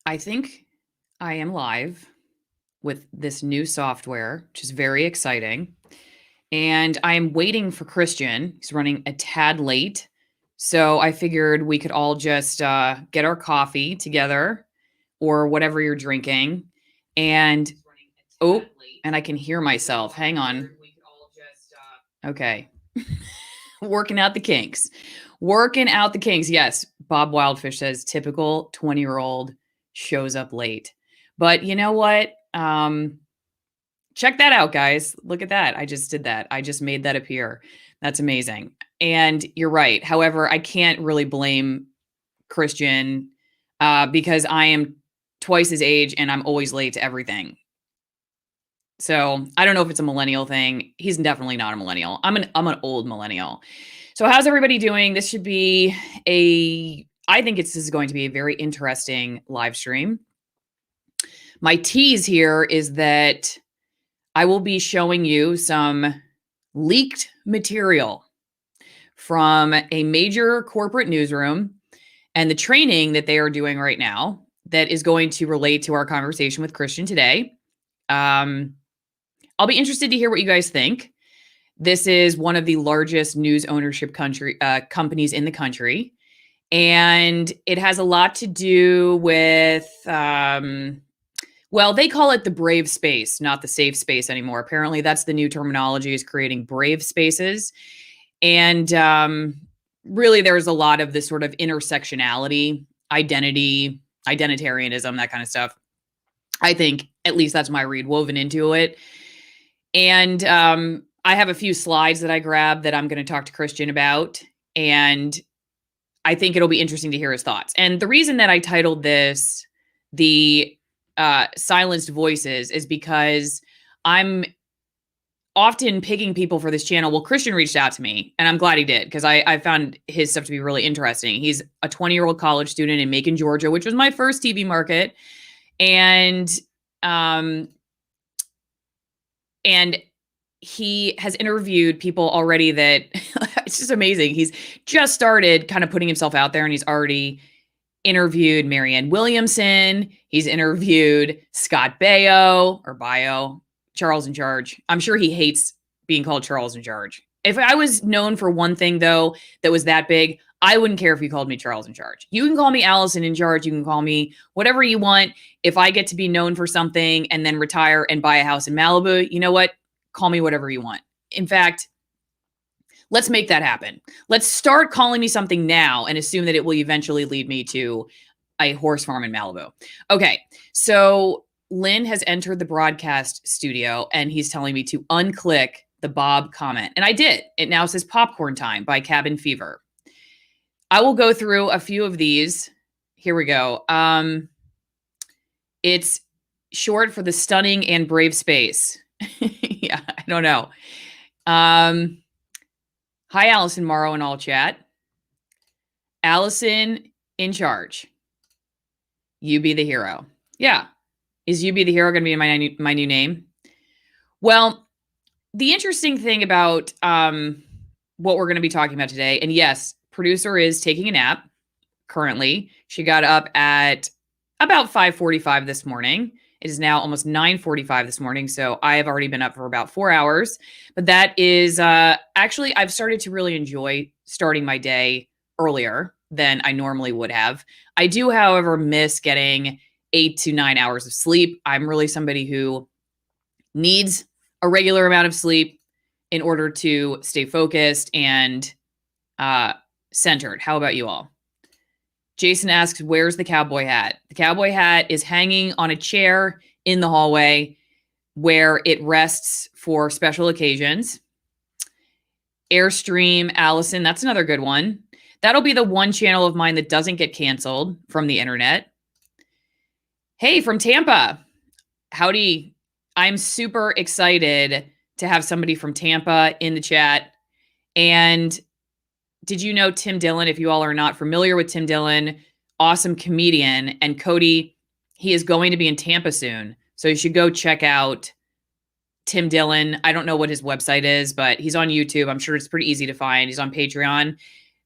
I think I am live with this new software, which is very exciting. And I am waiting for Christian. He's running a tad late. So I figured we could all just get our coffee together or whatever you're drinking. And oh, and I can hear myself. Hang on. Okay. Working out the kinks. Working out the kinks. Yes. Bob Wildfish says typical 20-year-old shows up late. But you know what? Check that out, guys. Look at that. I just did that. I just made that appear. That's amazing. And you're right. However, I can't really blame Christian because I am twice his age and I'm always late to everything. So I don't know if it's a millennial thing. He's definitely not a millennial. I'm an old millennial. So how's everybody doing? This should be I think this is going to be a very interesting live stream. My tease here is that I will be showing you some leaked material from a major corporate newsroom and the training that they are doing right now that is going to relate to our conversation with Christian today. I'll be interested to hear what you guys think. This is one of the largest news ownership companies in the country. And it has a lot to do with, well, they call it the brave space, not the safe space anymore. Apparently that's the new terminology, is creating brave spaces. And really there's a lot of this sort of intersectionality, identity, identitarianism, that kind of stuff. I think, at least that's my read, woven into it. And I have a few slides that I grabbed that I'm going to talk to Christian about. And I think it'll be interesting to hear his thoughts. And the reason that I titled this the Silenced Voices is because I'm often picking people for this channel. Well, Christian reached out to me, and I'm glad he did, because I found his stuff to be really interesting. He's a 20-year-old college student in Macon, Georgia, which was my first TV market. And he has interviewed people already that it's just amazing. He's just started kind of putting himself out there, and he's already interviewed Marianne Williamson. He's interviewed Scott Baio, Charles in Charge. I'm sure he hates being called Charles in Charge. If I was known for one thing, though, that was that big, I wouldn't care if you called me Charles in Charge. You can call me Alison in Charge. You can call me whatever you want. If I get to be known for something and then retire and buy a house in Malibu, you know what? Call me whatever you want. In fact, let's make that happen. Let's start calling me something now and assume that it will eventually lead me to a horse farm in Malibu. Okay, so Lynn has entered the broadcast studio and he's telling me to unclick the Bob comment. And I did. It now says Popcorn Time by Cabin Fever. I will go through a few of these. Here we go. It's short for the stunning and brave space. Yeah, I don't know. Hi, Alison Morrow and all chat. Alison in Charge. You be the hero. Yeah. Is You Be the Hero going to be my new name? Well, the interesting thing about what we're going to be talking about today, and yes, producer is taking a nap currently. She got up at about 5:45 this morning. It is now almost 9:45 this morning, so I have already been up for about 4 hours. But that is actually, I've started to really enjoy starting my day earlier than I normally would have. I do, however, miss getting 8 to 9 hours of sleep. I'm really somebody who needs a regular amount of sleep in order to stay focused and centered. How about you all? Jason asks, where's the cowboy hat? The cowboy hat is hanging on a chair in the hallway where it rests for special occasions. Airstream, Allison, that's another good one. That'll be the one channel of mine that doesn't get canceled from the internet. Hey, from Tampa. Howdy. I'm super excited to have somebody from Tampa in the chat. And did you know Tim Dillon? If you all are not familiar with Tim Dillon, awesome comedian. And Cody, he is going to be in Tampa soon. So you should go check out Tim Dillon. I don't know what his website is, but he's on YouTube. I'm sure it's pretty easy to find. He's on Patreon.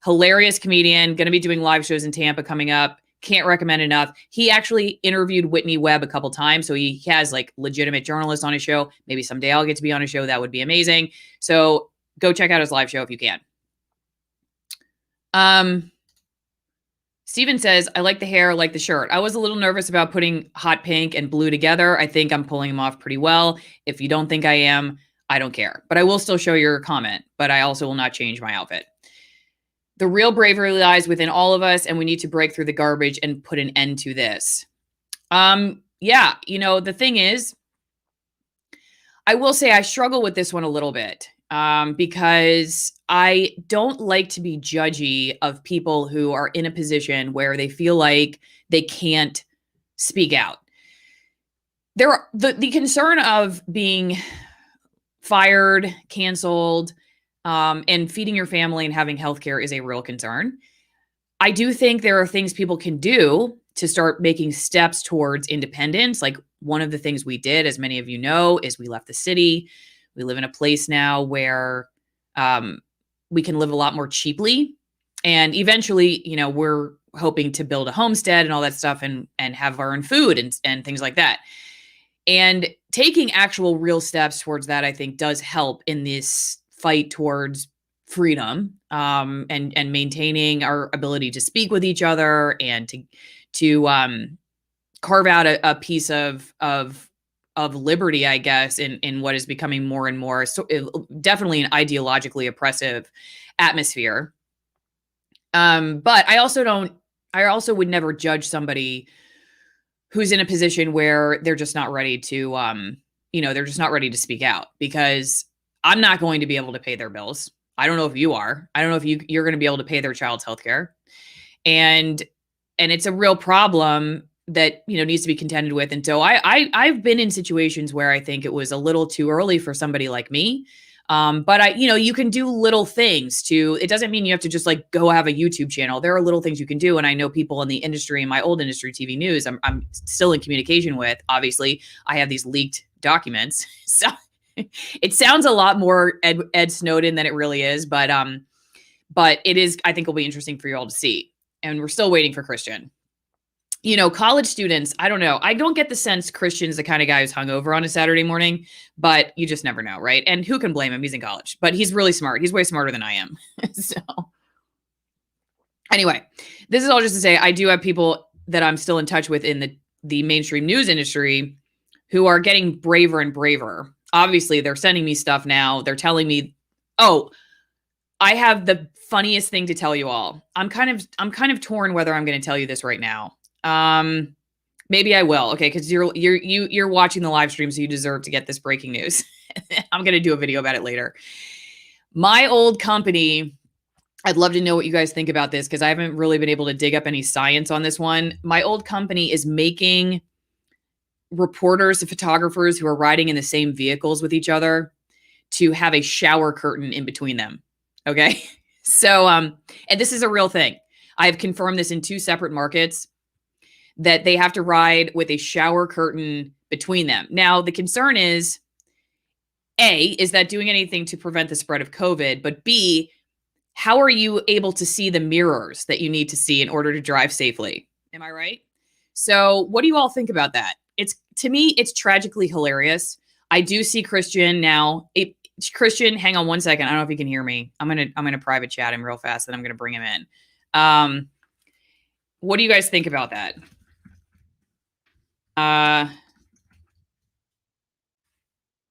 Hilarious comedian, going to be doing live shows in Tampa coming up. Can't recommend enough. He actually interviewed Whitney Webb a couple times, so he has like legitimate journalists on his show. Maybe someday I'll get to be on a show. That would be amazing. So go check out his live show if you can. Steven says, I like the hair, I like the shirt. I was a little nervous about putting hot pink and blue together. I think I'm pulling them off pretty well. If you don't think I am, I don't care. But I will still show your comment, but I also will not change my outfit. The real bravery lies within all of us, and we need to break through the garbage and put an end to this. Yeah, you know, the thing is, I will say I struggle with this one a little bit. Because I don't like to be judgy of people who are in a position where they feel like they can't speak out. The concern of being fired, canceled, and feeding your family and having healthcare is a real concern. I do think there are things people can do to start making steps towards independence. Like one of the things we did, as many of you know, is we left the city. We live in a place now where we can live a lot more cheaply. And eventually, you know, we're hoping to build a homestead and all that stuff and have our own food and things like that. And taking actual real steps towards that, I think, does help in this fight towards freedom and maintaining our ability to speak with each other and to carve out a piece of liberty, I guess, in what is becoming more and more, definitely an ideologically oppressive atmosphere. But I also would never judge somebody who's in a position where they're just not ready to, they're just not ready to speak out, because I'm not going to be able to pay their bills. I don't know if you are. I don't know if you're going to be able to pay their child's healthcare. And it's a real problem that, you know, needs to be contended with. And so I've been in situations where I think it was a little too early for somebody like me. But you can do little things it doesn't mean you have to just like go have a YouTube channel. There are little things you can do. And I know people in the industry, in my old industry, TV news, I'm still in communication with. Obviously, I have these leaked documents. So it sounds a lot more Ed Snowden than it really is. But it is, I think, will be interesting for you all to see. And we're still waiting for Christian. You know, college students, I don't know. I don't get the sense Christian's the kind of guy who's hungover on a Saturday morning, but you just never know, right? And who can blame him? He's in college, but he's really smart. He's way smarter than I am. So anyway, this is all just to say I do have people that I'm still in touch with in the mainstream news industry who are getting braver and braver. Obviously, they're sending me stuff now. They're telling me, oh, I have the funniest thing to tell you all. I'm kind of torn whether I'm going to tell you this right now. Maybe I will. Okay. Cause you're watching the live stream, so you deserve to get this breaking news. I'm going to do a video about it later. My old company, I'd love to know what you guys think about this, cause I haven't really been able to dig up any science on this one. My old company is making reporters and photographers who are riding in the same vehicles with each other to have a shower curtain in between them. Okay. So, and this is a real thing. I've confirmed this in 2 separate markets, that they have to ride with a shower curtain between them. Now, the concern is, A, is that doing anything to prevent the spread of COVID? But B, how are you able to see the mirrors that you need to see in order to drive safely? Am I right? So what do you all think about that? To me, it's tragically hilarious. I do see Christian now. Christian, hang on one second. I don't know if you can hear me. I'm gonna private chat him real fast, and I'm gonna bring him in. What do you guys think about that?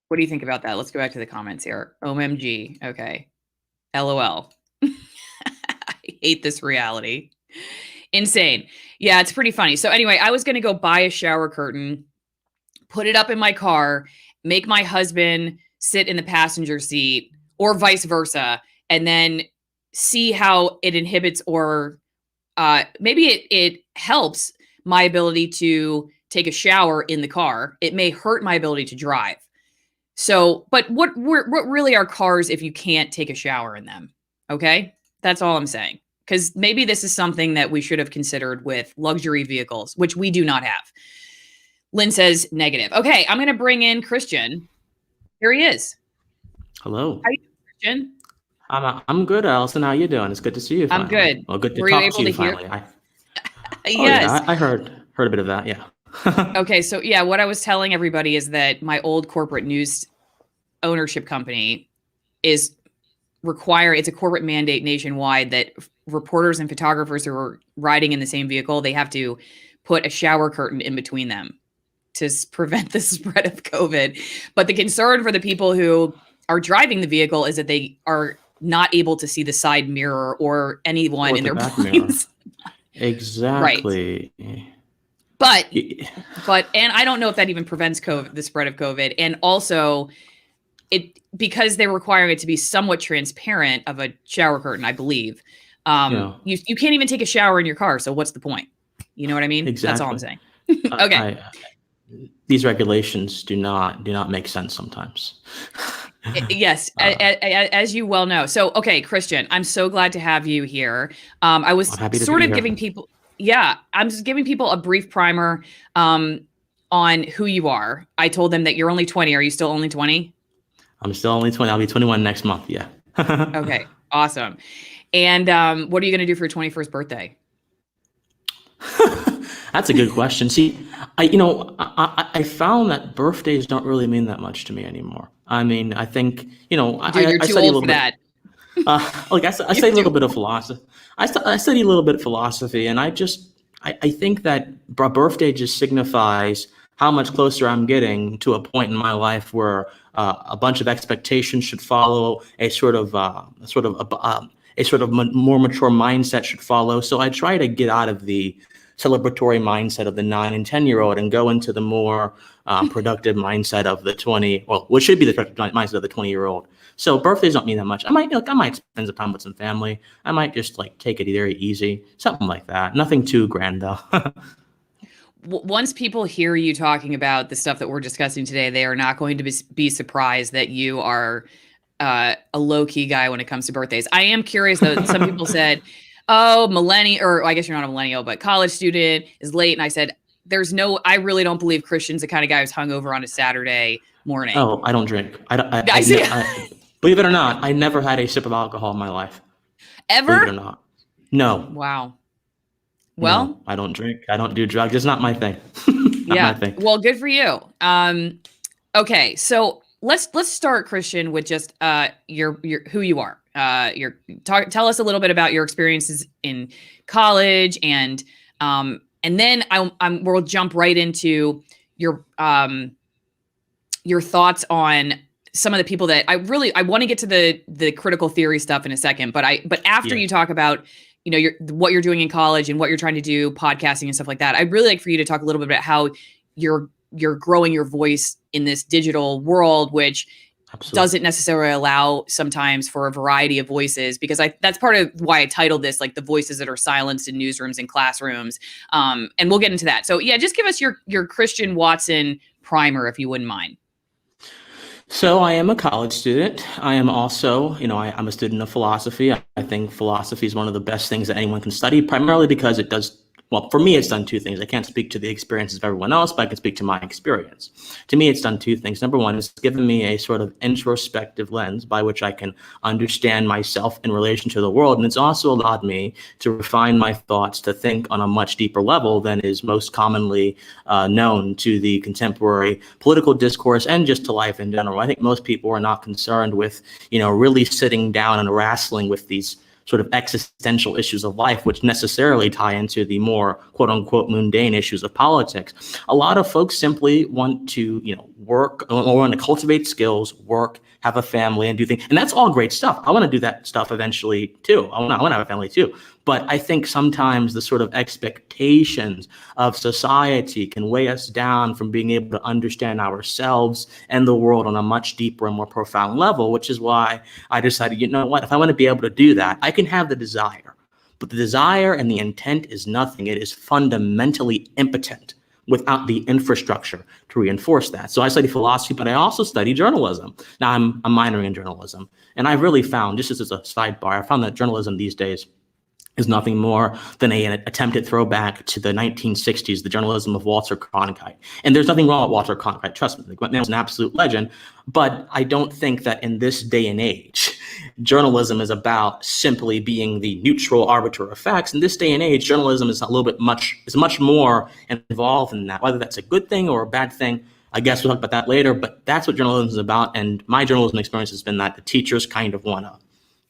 What do you think about that? Let's go back to the comments here. OMG. Okay. LOL. I hate this reality. Insane. Yeah, it's pretty funny. So anyway, I was going to go buy a shower curtain, put it up in my car, make my husband sit in the passenger seat, or vice versa, and then see how it inhibits or maybe it helps my ability to take a shower in the car. It may hurt my ability to drive. So, but what really are cars if you can't take a shower in them? Okay. That's all I'm saying. Because maybe this is something that we should have considered with luxury vehicles, which we do not have. Lynn says negative. Okay. I'm going to bring in Christian. Here he is. Hello. How are you doing, Christian? I'm good, Alison. How you doing? It's good to see you finally. I'm good. Well, good to Were talk you able to you to hear? finally. Oh yeah, Yes. I heard a bit of that. Yeah. Okay. So yeah, what I was telling everybody is that my old corporate news ownership company is it's a corporate mandate nationwide that reporters and photographers who are riding in the same vehicle, they have to put a shower curtain in between them to prevent the spread of COVID. But the concern for the people who are driving the vehicle is that they are not able to see the side mirror or anyone Or in the their back mirror. blinds. Right. Exactly. But Y- and I don't know if that even prevents COVID, the spread of COVID. And also because they're requiring it to be somewhat transparent of a shower curtain, I believe. Yeah. You can't even take a shower in your car. So what's the point? You know what I mean? That's all I'm Exactly. saying. Okay. These regulations do not make sense sometimes. Yes, as you well know. So, okay, Christian, I'm so glad to have you here. I was I'm happy to sort be of here. giving people, I'm just giving people a brief primer on who you are. I told them that you're only 20. Are you still only 20? I'm still only 20. I'll be 21 next month. Yeah. Okay, awesome. And what are you going to do for your 21st birthday? That's a good question. See, I found that birthdays don't really mean that much to me anymore. I mean, I think, Dude, you're I too study a old little for bit. that. I study a little bit of philosophy. I study a little bit of philosophy, and I think that a birthday just signifies how much closer I'm getting to a point in my life where a bunch of expectations should follow, a sort of more mature mindset should follow. So I try to get out of the celebratory mindset of the 9 and 10-year-old and go into the more productive mindset of the 20, well, what should be the productive mindset of the 20-year-old. So birthdays don't mean that much. I might spend some time with some family. I might just take it very easy, something like that. Nothing too grand though. Once people hear you talking about the stuff that we're discussing today, they are not going to be surprised that you are a low-key guy when it comes to birthdays. I am curious though. Some people said, oh, millennial, or I guess you're not a millennial, but college student is late. And I said, I really don't believe Christian's the kind of guy who's hungover on a Saturday morning. Oh, I don't drink. Believe it or not, I never had a sip of alcohol in my life. Ever? Believe it or not. No. Wow. Well, no, I don't drink. I don't do drugs. It's not my thing. Yeah. My thing. Well, good for you. Okay. So let's start, Christian, with just your who you are. Tell us a little bit about your experiences in college, and then we'll jump right into your thoughts on some of the people that I want to get to the critical theory stuff in a second, but after you talk about what you're doing in college and what you're trying to do, podcasting and stuff like that, I'd really like for you to talk a little bit about how you're growing your voice in this digital world, which Absolutely. Doesn't necessarily allow sometimes for a variety of voices, because that's part of why I titled this, like the voices that are silenced in newsrooms and classrooms. And we'll get into that. So yeah, just give us your Christian Watson primer, if you wouldn't mind. So I am a college student. I am also, I'm a student of philosophy. I think philosophy is one of the best things that anyone can study, primarily because it does, well, for me, it's done two things. I can't speak to the experiences of everyone else, but I can speak to my experience. To me, it's done two things. Number one, it's given me a sort of introspective lens by which I can understand myself in relation to the world. And it's also allowed me to refine my thoughts to think on a much deeper level than is most commonly known to the contemporary political discourse and just to life in general. I think most people are not concerned with, really sitting down and wrestling with these sort of existential issues of life, which necessarily tie into the more quote unquote mundane issues of politics. A lot of folks simply want to, work or want to cultivate skills, work, have a family and do things. And that's all great stuff. I want to do that stuff eventually too. I want to have a family too. But I think sometimes the sort of expectations of society can weigh us down from being able to understand ourselves and the world on a much deeper and more profound level, which is why I decided, if I want to be able to do that, I can have the desire. But the desire and the intent is nothing. It is fundamentally impotent without the infrastructure to reinforce that. So I study philosophy, but I also study journalism. Now I'm minoring in journalism. And I've really found, just as a sidebar, I found that journalism these days is nothing more than an attempted throwback to the 1960s, the journalism of Walter Cronkite. And there's nothing wrong with Walter Cronkite, trust me. The man was an absolute legend. But I don't think that in this day and age, journalism is about simply being the neutral arbiter of facts. In this day and age, journalism is much more involved in that. Whether that's a good thing or a bad thing, I guess we'll talk about that later. But that's what journalism is about. And my journalism experience has been that the teachers kind of want to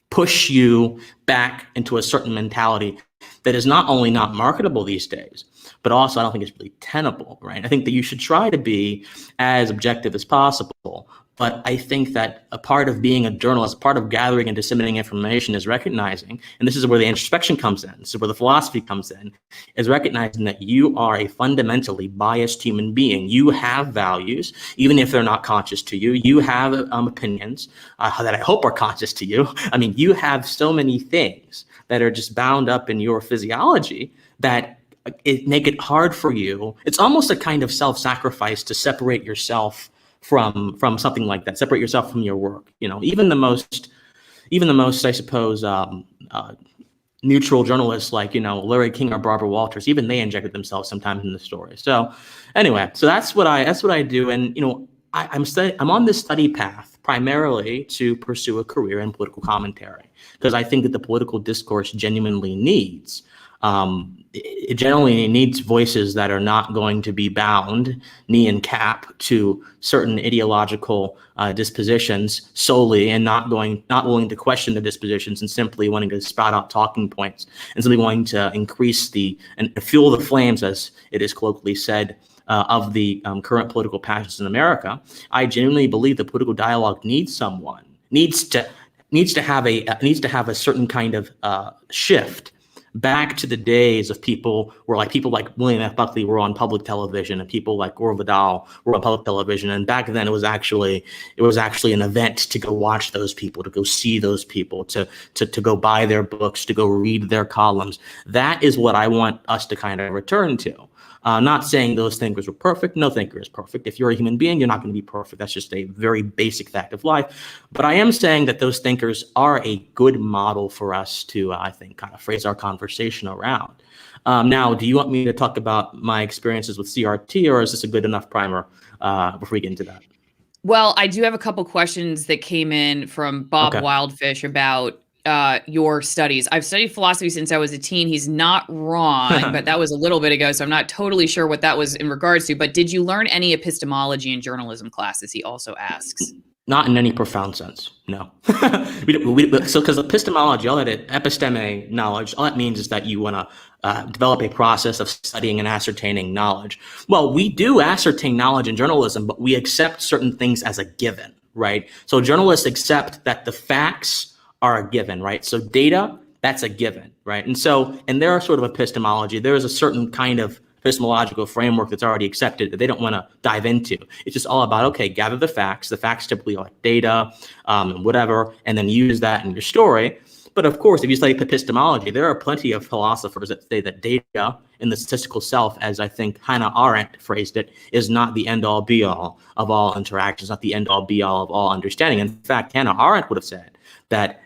push you back into a certain mentality that is not only not marketable these days, but also I don't think it's really tenable, right? I think that you should try to be as objective as possible. But I think that a part of being a journalist, part of gathering and disseminating information is recognizing, and this is where the introspection comes in, this is where the philosophy comes in, is recognizing that you are a fundamentally biased human being. You have values, even if they're not conscious to you. You have opinions that I hope are conscious to you. I mean, you have so many things that are just bound up in your physiology that it make it hard for you. It's almost a kind of self-sacrifice to separate yourself from something like that, separate yourself from your work. You know, even the most, I suppose, neutral journalists like, you know, Larry King or Barbara Walters, even they injected themselves sometimes in the story. So anyway, so that's what I do. And, you know, I'm on this study path primarily to pursue a career in political commentary, because I think that the political discourse genuinely needs it generally needs voices that are not going to be bound knee and cap to certain ideological dispositions solely, and not willing to question the dispositions and simply wanting to spout out talking points and simply wanting to increase and fuel the flames, as it is colloquially said, of the current political passions in America. I genuinely believe the political dialogue needs to have a certain kind of shift back to the days of people like William F. Buckley were on public television, and people like Gore Vidal were on public television. And back then it was actually an event to go watch those people, to go see those people, to go buy their books, to go read their columns. That is what I want us to kind of return to. Not saying those thinkers were perfect. No thinker is perfect. If you're a human being, you're not going to be perfect. That's just a very basic fact of life. But I am saying that those thinkers are a good model for us to, I think, kind of phrase our conversation around. Now, do you want me to talk about my experiences with CRT, or is this a good enough primer before we get into that? Well, I do have a couple questions that came in from Bob Wildfish about your studies. I've studied philosophy since I was a teen. He's not wrong, but that was a little bit ago, so I'm not totally sure what that was in regards to. But did you learn any epistemology in journalism classes? He also asks. Not in any profound sense, no. Because epistemology, all that epistemic knowledge, all that means is that you want to develop a process of studying and ascertaining knowledge. Well, we do ascertain knowledge in journalism, but we accept certain things as a given, right? So journalists accept that the facts are a given, right? So data, that's a given, right? And their sort of epistemology, there is a certain kind of epistemological framework that's already accepted that they don't want to dive into. It's just all about, okay, gather the facts. The facts typically are like data and whatever, and then use that in your story. But of course, if you study epistemology, there are plenty of philosophers that say that data in the statistical self, as I think Hannah Arendt phrased it, is not the end-all be-all of all interactions, not the end-all be-all of all understanding. In fact, Hannah Arendt would have said that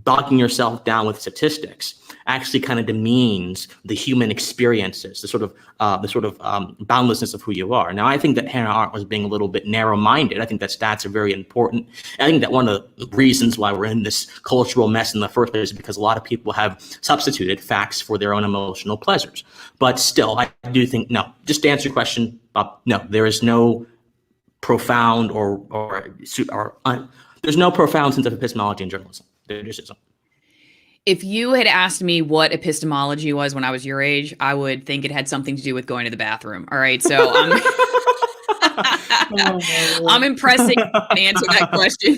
bogging yourself down with statistics actually kind of demeans the human experiences, the sort of boundlessness of who you are. Now, I think that Hannah Arendt was being a little bit narrow-minded. I think that stats are very important. I think that one of the reasons why we're in this cultural mess in the first place is because a lot of people have substituted facts for their own emotional pleasures. But still, I do think, no, just to answer your question, no, there is no profound there's no profound sense of epistemology in journalism. There just isn't. If you had asked me what epistemology was when I was your age, I would think it had something to do with going to the bathroom. All right. So I'm impressed that you can answer that question.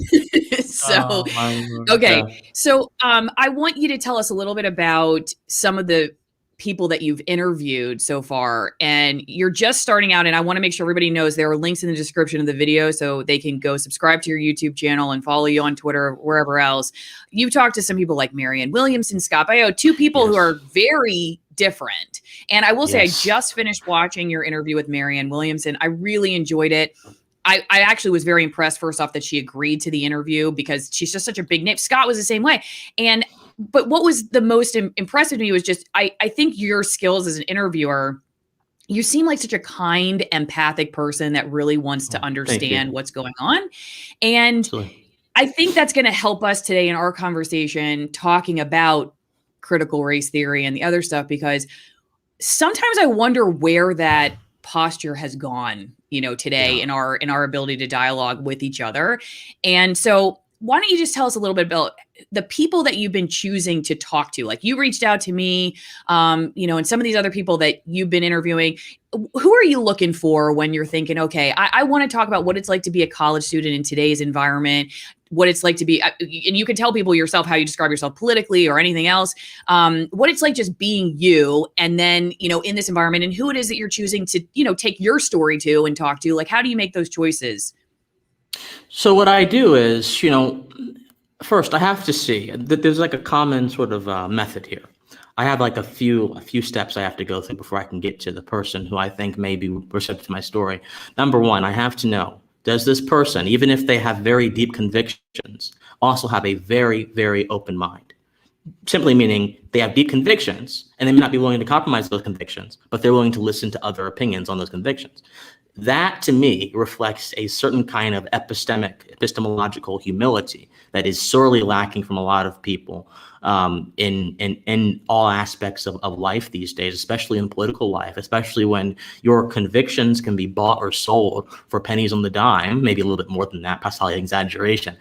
Okay. So I want you to tell us a little bit about some of the people that you've interviewed so far, and you're just starting out. And I want to make sure everybody knows there are links in the description of the video so they can go subscribe to your YouTube channel and follow you on Twitter, wherever else. You've talked to some people like Marianne Williamson, Scott Baio, two people who are very different. And I will say, I just finished watching your interview with Marianne Williamson. I really enjoyed it. I actually was very impressed, first off, that she agreed to the interview because she's just such a big name. Scott was the same way. And but what was the most impressive to me was just, I think your skills as an interviewer, you seem like such a kind, empathic person that really wants to understand what's going on. And Absolutely. I think that's going to help us today in our conversation talking about critical race theory and the other stuff, because sometimes I wonder where that posture has gone, today in our ability to dialogue with each other. And so why don't you just tell us a little bit about the people that you've been choosing to talk to? Like, you reached out to me, and some of these other people that you've been interviewing. Who are you looking for when you're thinking, okay, I want to talk about what it's like to be a college student in today's environment, what it's like to be, and you can tell people yourself how you describe yourself politically or anything else, what it's like just being you, and then, in this environment, and who it is that you're choosing to, take your story to and talk to. Like, how do you make those choices? So what I do is, first I have to see that there's like a common sort of method here. I have like a few steps I have to go through before I can get to the person who I think may be receptive to my story. Number one, I have to know, does this person, even if they have very deep convictions, also have a very, very open mind? Simply meaning they have deep convictions and they may not be willing to compromise those convictions, but they're willing to listen to other opinions on those convictions. That, to me, reflects a certain kind of epistemological humility that is sorely lacking from a lot of people in all aspects of life these days, especially in political life, especially when your convictions can be bought or sold for pennies on the dime, maybe a little bit more than that, possibly an exaggeration.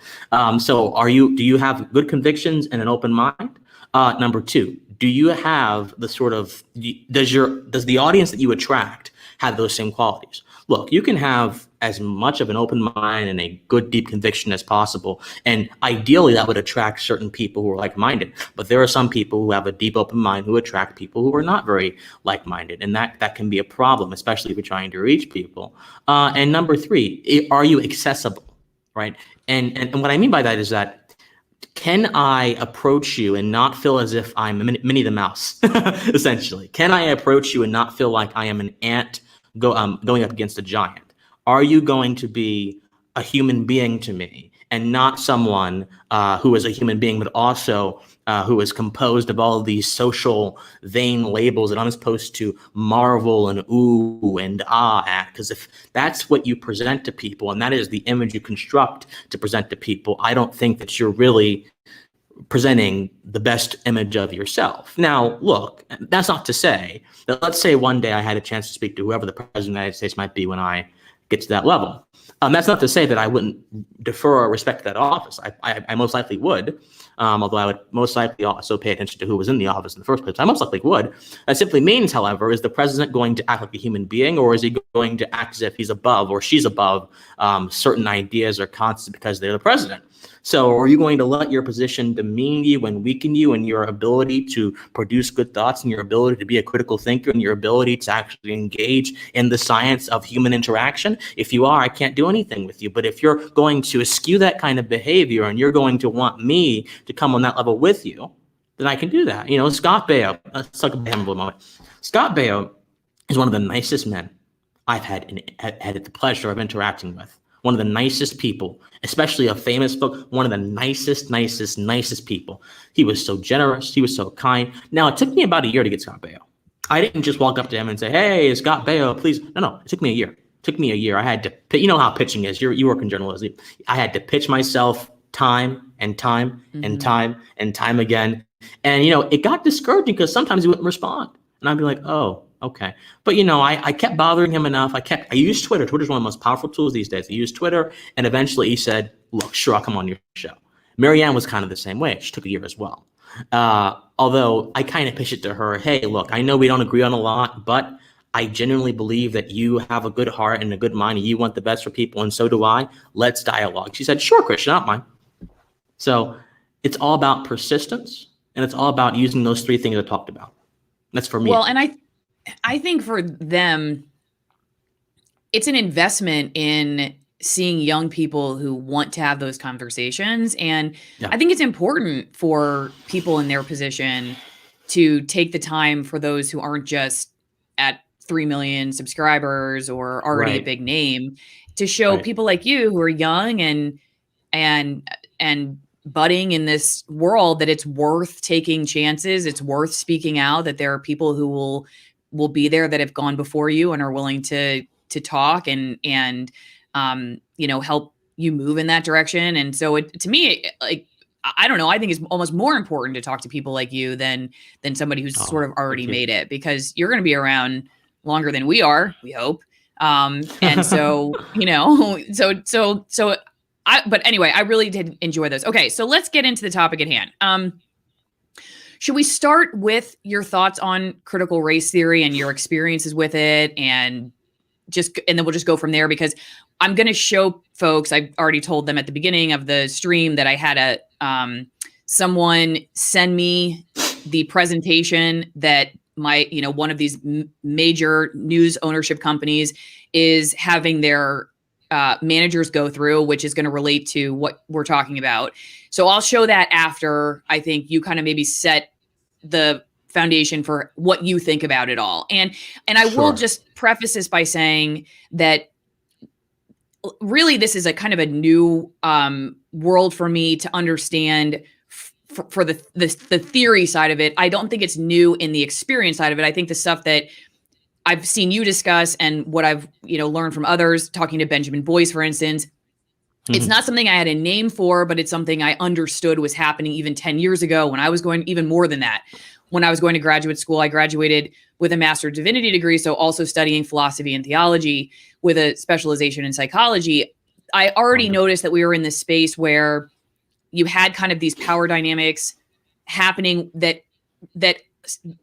So do you have good convictions and an open mind? Number two, do you have the sort of, does the audience that you attract have those same qualities? Look, you can have as much of an open mind and a good deep conviction as possible, and ideally that would attract certain people who are like-minded. But there are some people who have a deep open mind who attract people who are not very like-minded, and that can be a problem, especially if you're trying to reach people. And number three, are you accessible, right? And what I mean by that is that, can I approach you and not feel as if I'm Minnie the Mouse, essentially? Can I approach you and not feel like I am an ant going up against a giant? Are you going to be a human being to me, and not someone who is a human being, but also who is composed of all of these social vain labels that I'm supposed to marvel and ooh and ah at? Because if that's what you present to people, and that is the image you construct to present to people, I don't think that you're really presenting the best image of yourself. Now, look, that's not to say that, let's say one day I had a chance to speak to whoever the president of the United States might be when I get to that level. That's not to say that I wouldn't defer or respect that office. I most likely would, although I would most likely also pay attention to who was in the office in the first place. I most likely would. That simply means, however, is the president going to act like a human being, or is he going to act as if he's above or she's above certain ideas or concepts because they're the president? So are you going to let your position demean you and weaken you in your ability to produce good thoughts, and your ability to be a critical thinker, and your ability to actually engage in the science of human interaction? If you are, I can't do anything with you. But if you're going to eschew that kind of behavior and you're going to want me to come on that level with you, then I can do that. Scott Baio, let's talk about him for a moment. Scott Baio is one of the nicest men I've had the pleasure of interacting with. One of the nicest people, especially a famous book, one of the nicest people. He was so generous. He was so kind. Now, it took me about a year to get Scott Baio. I didn't just walk up to him and say, hey, Scott Baio, please. No, it took me a year. I had to, you know how pitching is. You work in journalism. I had to pitch myself time and time and time and time again. And, it got discouraging because sometimes he wouldn't respond. And I'd be like, oh, okay. But, I kept bothering him enough. I used Twitter. Twitter's one of the most powerful tools these days. I used Twitter. And eventually he said, look, sure, I'll come on your show. Marianne was kind of the same way. She took a year as well. Although I kind of pitched it to her, hey, look, I know we don't agree on a lot, but I genuinely believe that you have a good heart and a good mind, and you want the best for people, and so do I. Let's dialogue. She said, sure, Christian, not mine. So it's all about persistence, and it's all about using those three things I talked about. That's for me. Well, and I think for them, it's an investment in seeing young people who want to have those conversations. And I think it's important for people in their position to take the time for those who aren't just at 3 million subscribers or already a big name, to show people like you who are young and budding in this world that it's worth taking chances. It's worth speaking out, that there are people who will be there that have gone before you and are willing to talk and help you move in that direction. And so to me, like, I don't know, I think it's almost more important to talk to people like you than somebody who's sort of already made it, because you're going to be around longer than we are, we hope. And so, but anyway, I really did enjoy those. Okay. So let's get into the topic at hand. Should we start with your thoughts on critical race theory and your experiences with it, and then we'll just go from there, because I'm going to show folks, I've already told them at the beginning of the stream that I had someone send me the presentation that one of these major news ownership companies is having their managers go through, which is going to relate to what we're talking about. So I'll show that after I think you kind of maybe set the foundation for what you think about it all. And I will just preface this by saying that really this is a kind of a new world for me to understand for the theory side of it. I don't think it's new in the experience side of it. I think the stuff that I've seen you discuss and what I've learned from others, talking to Benjamin Boyce, for instance, it's not something I had a name for, but it's something I understood was happening even 10 years ago when I was going, even more than that. When I was going to graduate school, I graduated with a Master of Divinity degree, so also studying philosophy and theology with a specialization in psychology. I already noticed that we were in this space where you had kind of these power dynamics happening that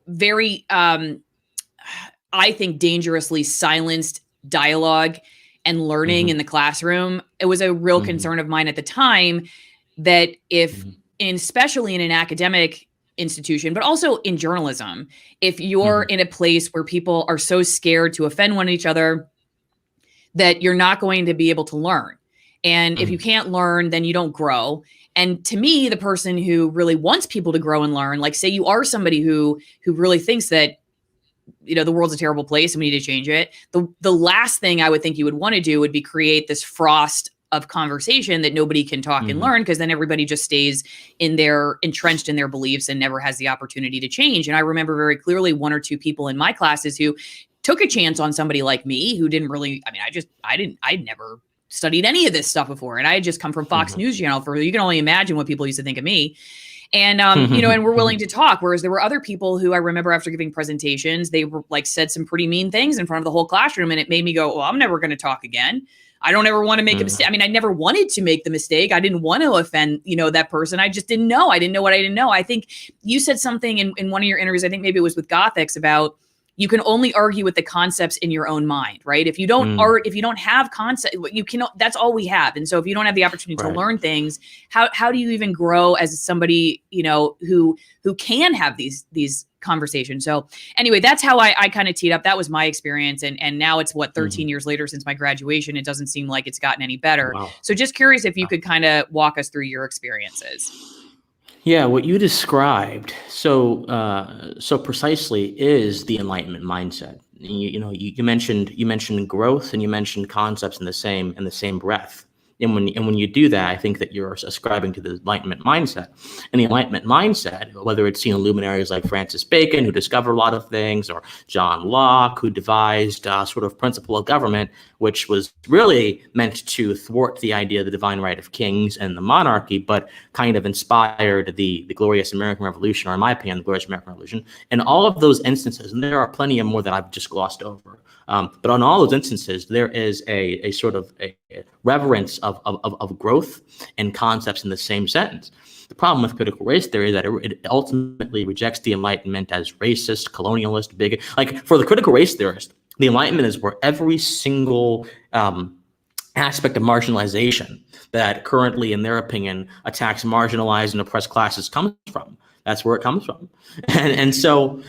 very, I think, dangerously silenced dialogue and learning in the classroom. It was a real concern of mine at the time that if, and especially in an academic institution, but also in journalism, if you're in a place where people are so scared to offend one another, that you're not going to be able to learn. And if you can't learn, then you don't grow. And to me, the person who really wants people to grow and learn, like say you are somebody who really thinks that, the world's a terrible place and we need to change it. The last thing I would think you would want to do would be create this frost of conversation that nobody can talk and learn, because then everybody just stays entrenched in their beliefs and never has the opportunity to change. And I remember very clearly one or two people in my classes who took a chance on somebody like me who didn't really, I'd never studied any of this stuff before. And I had just come from Fox News Channel, you can only imagine what people used to think of me. And, and we're willing to talk. Whereas there were other people who I remember after giving presentations, they were like said some pretty mean things in front of the whole classroom. And it made me go, well, I'm never going to talk again. I don't ever want to make a mistake. I never wanted to make the mistake. I didn't want to offend, that person. I just didn't know. I didn't know what I didn't know. I think you said something in one of your interviews, I think maybe it was with Gothics, about you can only argue with the concepts in your own mind, right? If you don't if you don't have concept, you cannot, that's all we have. And so if you don't have the opportunity to learn things, how do you even grow as somebody, who can have these conversations? So anyway, that's how I kind of teed up. That was my experience. And now it's 13 years later since my graduation. It doesn't seem like it's gotten any better. Wow. So just curious if you could kind of walk us through your experiences. Yeah, what you described so precisely is the Enlightenment mindset. You mentioned growth and you mentioned concepts in the same breath. And when you do that, I think that you're ascribing to the Enlightenment mindset. And the Enlightenment mindset, whether it's luminaries like Francis Bacon, who discovered a lot of things, or John Locke, who devised sort of principle of government, which was really meant to thwart the idea of the divine right of kings and the monarchy, but kind of inspired the glorious American Revolution, or in my opinion, the glorious American Revolution. And all of those instances, and there are plenty of more that I've just glossed over, but on all those instances, there is a sort of a reverence of growth and concepts in the same sentence. The problem with critical race theory is that it ultimately rejects the Enlightenment as racist, colonialist, bigot. Like for the critical race theorist, the Enlightenment is where every single aspect of marginalization that currently, in their opinion, attacks marginalized and oppressed classes comes from. That's where it comes from. And so,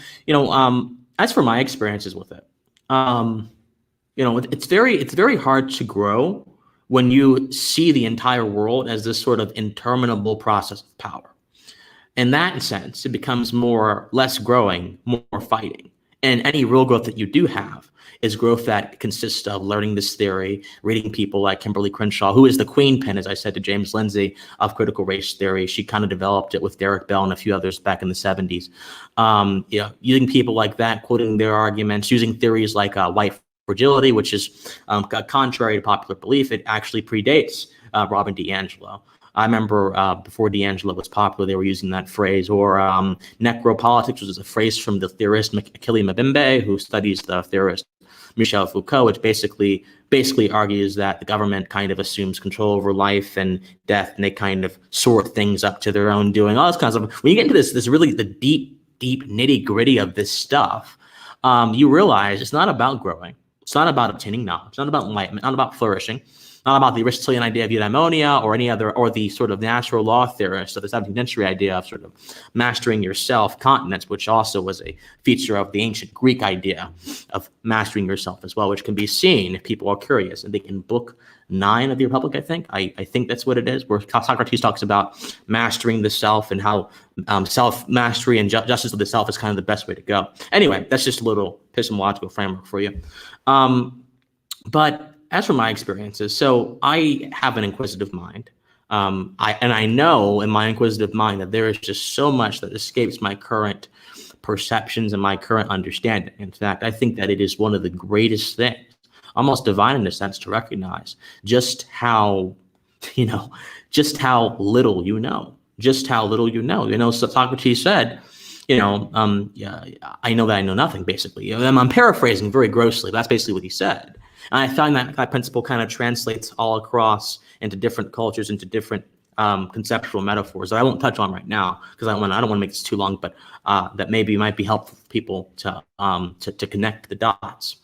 as for my experiences with it, it's very hard to grow when you see the entire world as this sort of interminable process of power. In that sense, it becomes less growing, more fighting. And any real growth that you do have is growth that consists of learning this theory, reading people like Kimberly Crenshaw, who is the queen pin, as I said to James Lindsay, of critical race theory. She kind of developed it with Derek Bell and a few others back in the 70s. Using people like that, quoting their arguments, using theories like white fragility, which is contrary to popular belief. It actually predates Robin DiAngelo. I remember before DiAngelo was popular, they were using that phrase, or necropolitics, which is a phrase from the theorist Achille Mbembe, who studies the theorist Michel Foucault, which basically argues that the government kind of assumes control over life and death, and they kind of sort things up to their own doing, all this kind of stuff. When you get into this really the deep nitty gritty of this stuff, you realize it's not about growing. It's not about obtaining knowledge. It's not about enlightenment, not about flourishing. Not about the Aristotelian idea of eudaimonia or any other, or the sort of natural law theorists of the 17th century idea of sort of mastering yourself, continence, which also was a feature of the ancient Greek idea of mastering yourself as well, which can be seen if people are curious. And they in book 9 of the Republic, I think that's what it is, where Socrates talks about mastering the self and how self-mastery and justice of the self is kind of the best way to go. Anyway, that's just a little epistemological framework for you. But as for my experiences, so I have an inquisitive mind. I know in my inquisitive mind that there is just so much that escapes my current perceptions and my current understanding. In fact, I think that it is one of the greatest things, almost divine in a sense, to recognize just how little you know. Just how little you know. Socrates said, I know that I know nothing, basically. I'm paraphrasing very grossly, but that's basically what he said. And I find that principle kind of translates all across into different cultures, into different conceptual metaphors that I won't touch on right now because I don't want to make this too long, but that maybe might be helpful for people to connect the dots.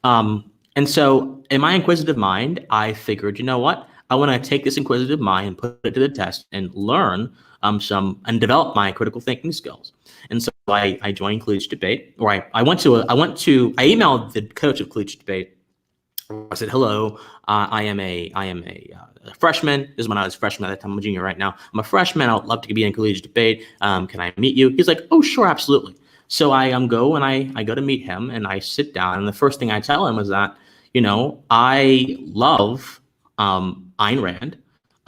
And so in my inquisitive mind, I figured, you know what? I want to take this inquisitive mind and put it to the test and learn and develop my critical thinking skills. And so I joined Collegiate Debate, or I emailed the coach of Collegiate Debate. I said, hello, I am a freshman. This is when I was a freshman at that time. I'm a junior right now. I'm a freshman. I'd love to be in collegiate debate. Can I meet you? He's like, oh, sure, absolutely. So I go to meet him and I sit down. And the first thing I tell him is that, I love Ayn Rand.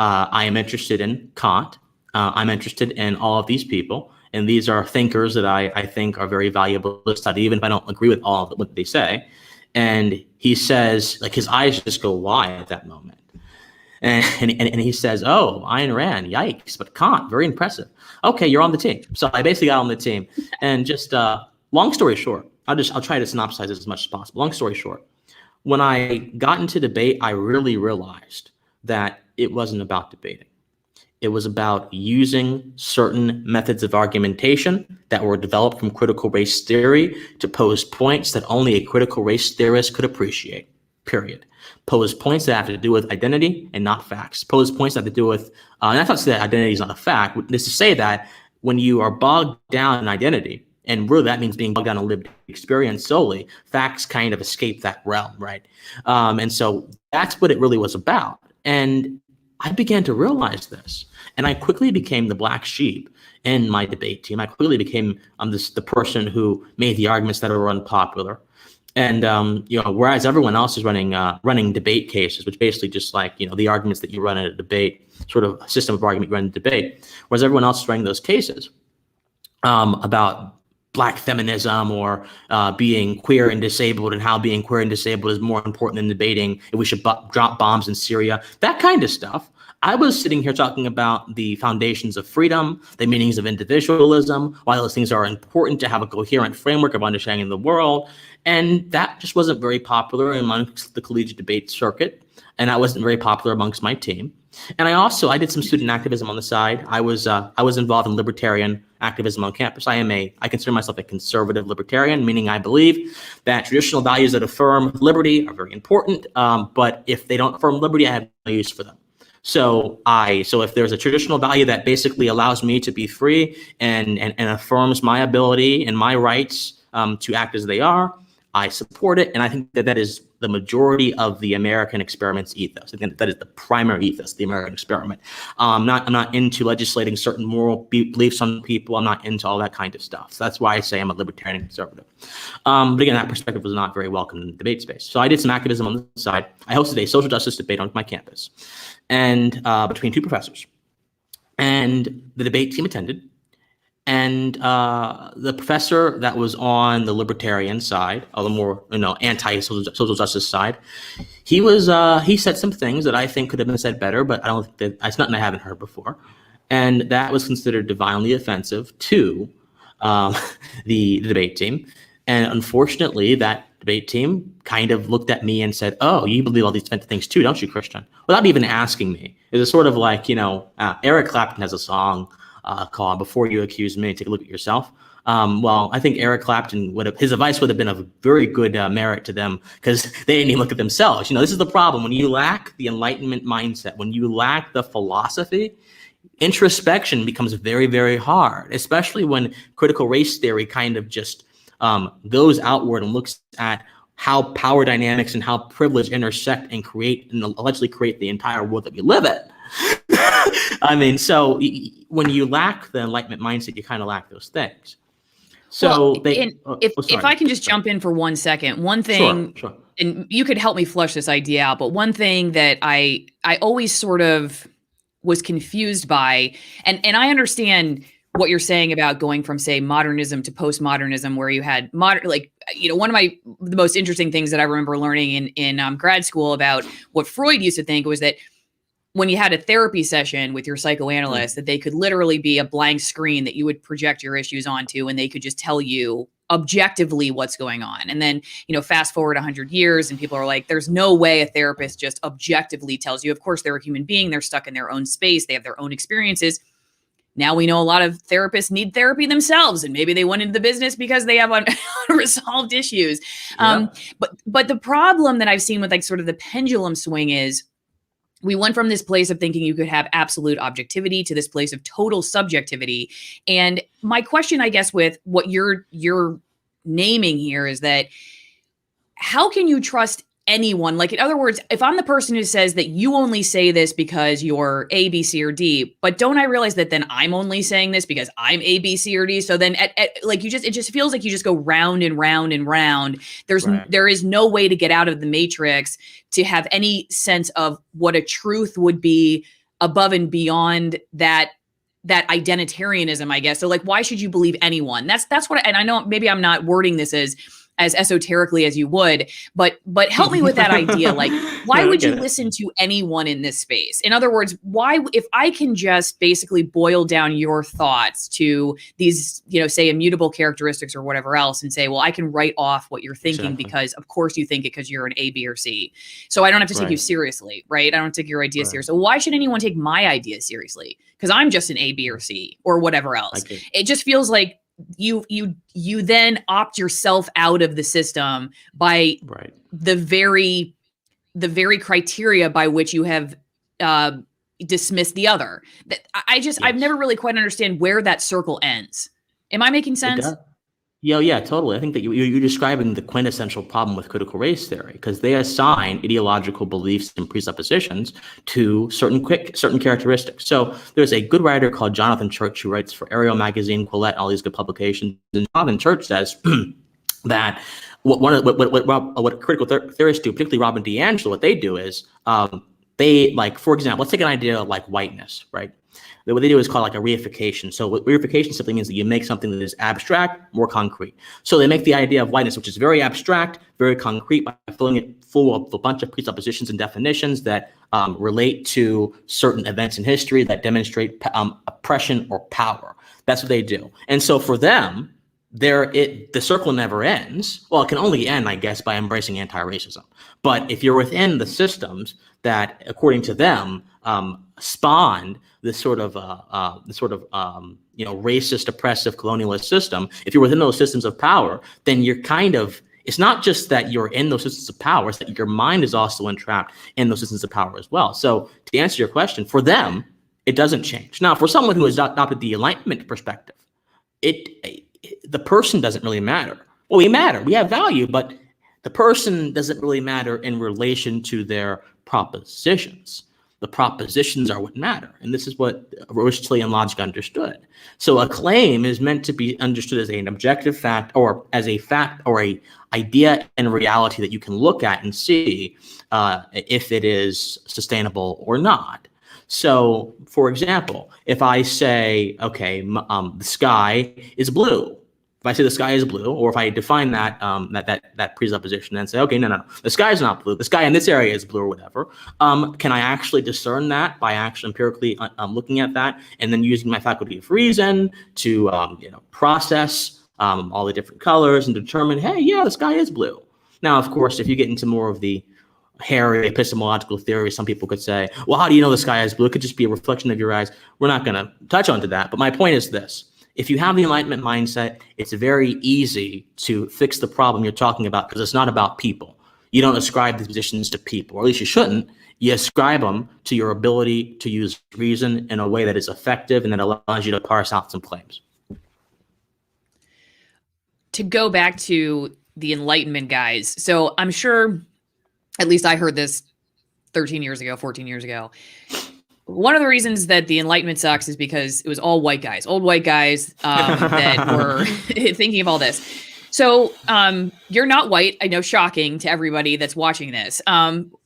I am interested in Kant. I'm interested in all of these people. And these are thinkers that I think are very valuable to study, even if I don't agree with all of what they say. And he says, like, his eyes just go wide at that moment. And he says, oh, Ayn Rand, yikes, but Kant, very impressive. Okay, you're on the team. So I basically got on the team. And just long story short, I'll try to synopsize this as much as possible. Long story short, when I got into debate, I really realized that it wasn't about debating. It was about using certain methods of argumentation that were developed from critical race theory to pose points that only a critical race theorist could appreciate, period. Pose points that have to do with identity and not facts. Pose points that have to do with, and that's not to say that identity is not a fact. It's to say that when you are bogged down in identity, and really that means being bogged down in lived experience solely, facts kind of escape that realm, right? And so that's what it really was about. And I began to realize this. And I quickly became the black sheep in my debate team. I quickly became the person who made the arguments that are unpopular. And whereas everyone else is running debate cases, which basically just like the arguments that you run in a debate, sort of system of argument you run in a debate, whereas everyone else is running those cases about Black feminism or being queer and disabled, and how being queer and disabled is more important than debating if we should drop bombs in Syria, that kind of stuff. I was sitting here talking about the foundations of freedom, the meanings of individualism, why those things are important to have a coherent framework of understanding the world. And that just wasn't very popular amongst the collegiate debate circuit. And that wasn't very popular amongst my team. And I did some student activism on the side. I was involved in libertarian activism on campus. I consider myself a conservative libertarian, meaning I believe that traditional values that affirm liberty are very important. But if they don't affirm liberty, I have no use for them. So if there's a traditional value that basically allows me to be free and affirms my ability and my rights to act as they are, I support it, and I think that that is the majority of the American experiment's ethos. I think that is the primary ethos, the American experiment. I'm not into legislating certain moral beliefs on people. I'm not into all that kind of stuff. So that's why I say I'm a libertarian conservative. But again, that perspective was not very welcome in the debate space. So I did some activism on the side. I hosted a social justice debate on my campus, and between two professors. And the debate team attended. And the professor that was on the libertarian side, or the more anti-social justice side, he said some things that I think could have been said better, but I don't think that it's nothing I haven't heard before, and that was considered divinely offensive to the debate team. And unfortunately, that debate team kind of looked at me and said, "Oh, you believe all these offensive things too, don't you, Christian?" Without even asking me. It was sort of like, Eric Clapton has a song called "Before You Accuse Me, Take a Look at Yourself." Well, I think Eric Clapton his advice would have been of very good merit to them, because they didn't even look at themselves. This is the problem. When you lack the Enlightenment mindset, when you lack the philosophy, introspection becomes very, very hard, especially when critical race theory kind of just goes outward and looks at how power dynamics and how privilege intersect and allegedly create the entire world that we live in. I mean, so when you lack the Enlightenment mindset, you kind of lack those things. So if I can just jump in for 1 second, one thing, sure. And you could help me flush this idea out, but one thing that I always sort of was confused by, and I understand what you're saying about going from, say, modernism to postmodernism, where you had one of the most interesting things that I remember learning in grad school about what Freud used to think was that when you had a therapy session with your psychoanalyst, that they could literally be a blank screen that you would project your issues onto, and they could just tell you objectively what's going on. And then, fast forward 100 years and people are like, there's no way a therapist just objectively tells you. Of course, they're a human being. They're stuck in their own space. They have their own experiences. Now we know a lot of therapists need therapy themselves, and maybe they went into the business because they have unresolved issues. Yeah. But the problem that I've seen with sort of the pendulum swing is we went from this place of thinking you could have absolute objectivity to this place of total subjectivity. And my question, I guess, with what you're naming here is that how can you trust anyone? Like, in other words, if I'm the person who says that you only say this because you're A, B, C, or D, but don't I realize that then I'm only saying this because I'm A, B, C, or D? So then it just feels like you just go round and round and round. There is no way to get out of the matrix to have any sense of what a truth would be above and beyond that identitarianism, I guess. So why should you believe anyone? That's what, and I know maybe I'm not wording this as esoterically as you would, but help me with that idea. Why would you listen to anyone in this space? In other words, why, if I can just basically boil down your thoughts to these, say immutable characteristics or whatever else, and say, well, I can write off what you're thinking because of course you think it because you're an A, B, or C. So I don't have to take you seriously, right? I don't take your ideas seriously. So why should anyone take my ideas seriously? Because I'm just an A, B, or C or whatever else. It just feels like you then opt yourself out of the system by the very criteria by which you have dismissed the other. I've never really quite understand where that circle ends. Am I making sense? Yeah, totally. I think that you're describing the quintessential problem with critical race theory, because they assign ideological beliefs and presuppositions to certain characteristics. So there's a good writer called Jonathan Church who writes for Ariel Magazine, Quillette, all these good publications. And Jonathan Church says that what critical theorists do, particularly Robin DiAngelo, what they do is they, for example, let's take an idea like whiteness, right? What they do is called a reification. So what reification simply means that you make something that is abstract more concrete. So they make the idea of whiteness, which is very abstract, very concrete, by filling it full of a bunch of presuppositions and definitions that relate to certain events in history that demonstrate oppression or power. That's what they do. And so for them, the circle never ends. Well, it can only end, I guess, by embracing anti-racism. But if you're within the systems that, according to them, spawned this sort of racist, oppressive, colonialist system, if you're within those systems of power, then you're it's not just that you're in those systems of power, it's that your mind is also entrapped in those systems of power as well. So to answer your question, for them, it doesn't change. Now, for someone who has adopted the Enlightenment perspective, the person doesn't really matter. Well, we matter. We have value, but The person doesn't really matter in relation to their propositions. The propositions are what matter. And this is what Aristotelian logic understood. So a claim is meant to be understood as an objective fact, or as a fact or a idea and reality that you can look at and see if it is sustainable or not. So, for example, if I say, okay, the sky is blue. If I say the sky is blue, or if I define that that presupposition and say, okay, no, the sky is not blue. The sky in this area is blue or whatever. Can I actually discern that by actually empirically looking at that and then using my faculty of reason to process all the different colors and determine, hey, yeah, the sky is blue. Now, of course, if you get into more of the hairy epistemological theory, some people could say, well, how do you know the sky is blue? It could just be a reflection of your eyes. We're not going to touch onto that. But my point is this. If you have the Enlightenment mindset, it's very easy to fix the problem you're talking about because it's not about people. You don't ascribe these positions to people, or at least you shouldn't. You ascribe them to your ability to use reason in a way that is effective and that allows you to parse out some claims. To go back to the Enlightenment guys, so I'm sure, at least I heard this 13 years ago, 14 years ago. One of the reasons that the Enlightenment sucks is because it was all white guys, old white guys that were thinking of all this. So you're not white. I know, shocking to everybody that's watching this.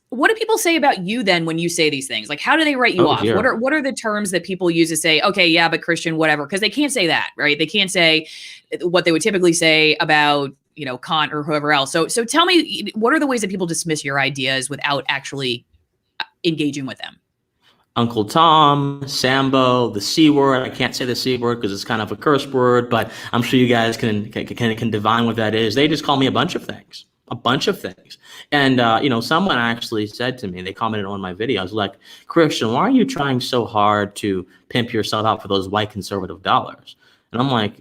What do people say about you then when you say these things? Like, how do they write you off? Dear. What are the terms that people use to say, okay, yeah, but Christian, whatever? Because they can't say that, right? They can't say what they would typically say about, Kant or whoever else. So tell me, what are the ways that people dismiss your ideas without actually engaging with them? Uncle Tom, Sambo, the C word. I can't say the C word because it's kind of a curse word, but I'm sure you guys can divine what that is. They just call me a bunch of things. And, someone actually said to me, they commented on my videos, like, Christian, why are you trying so hard to pimp yourself out for those white conservative dollars? And I'm like,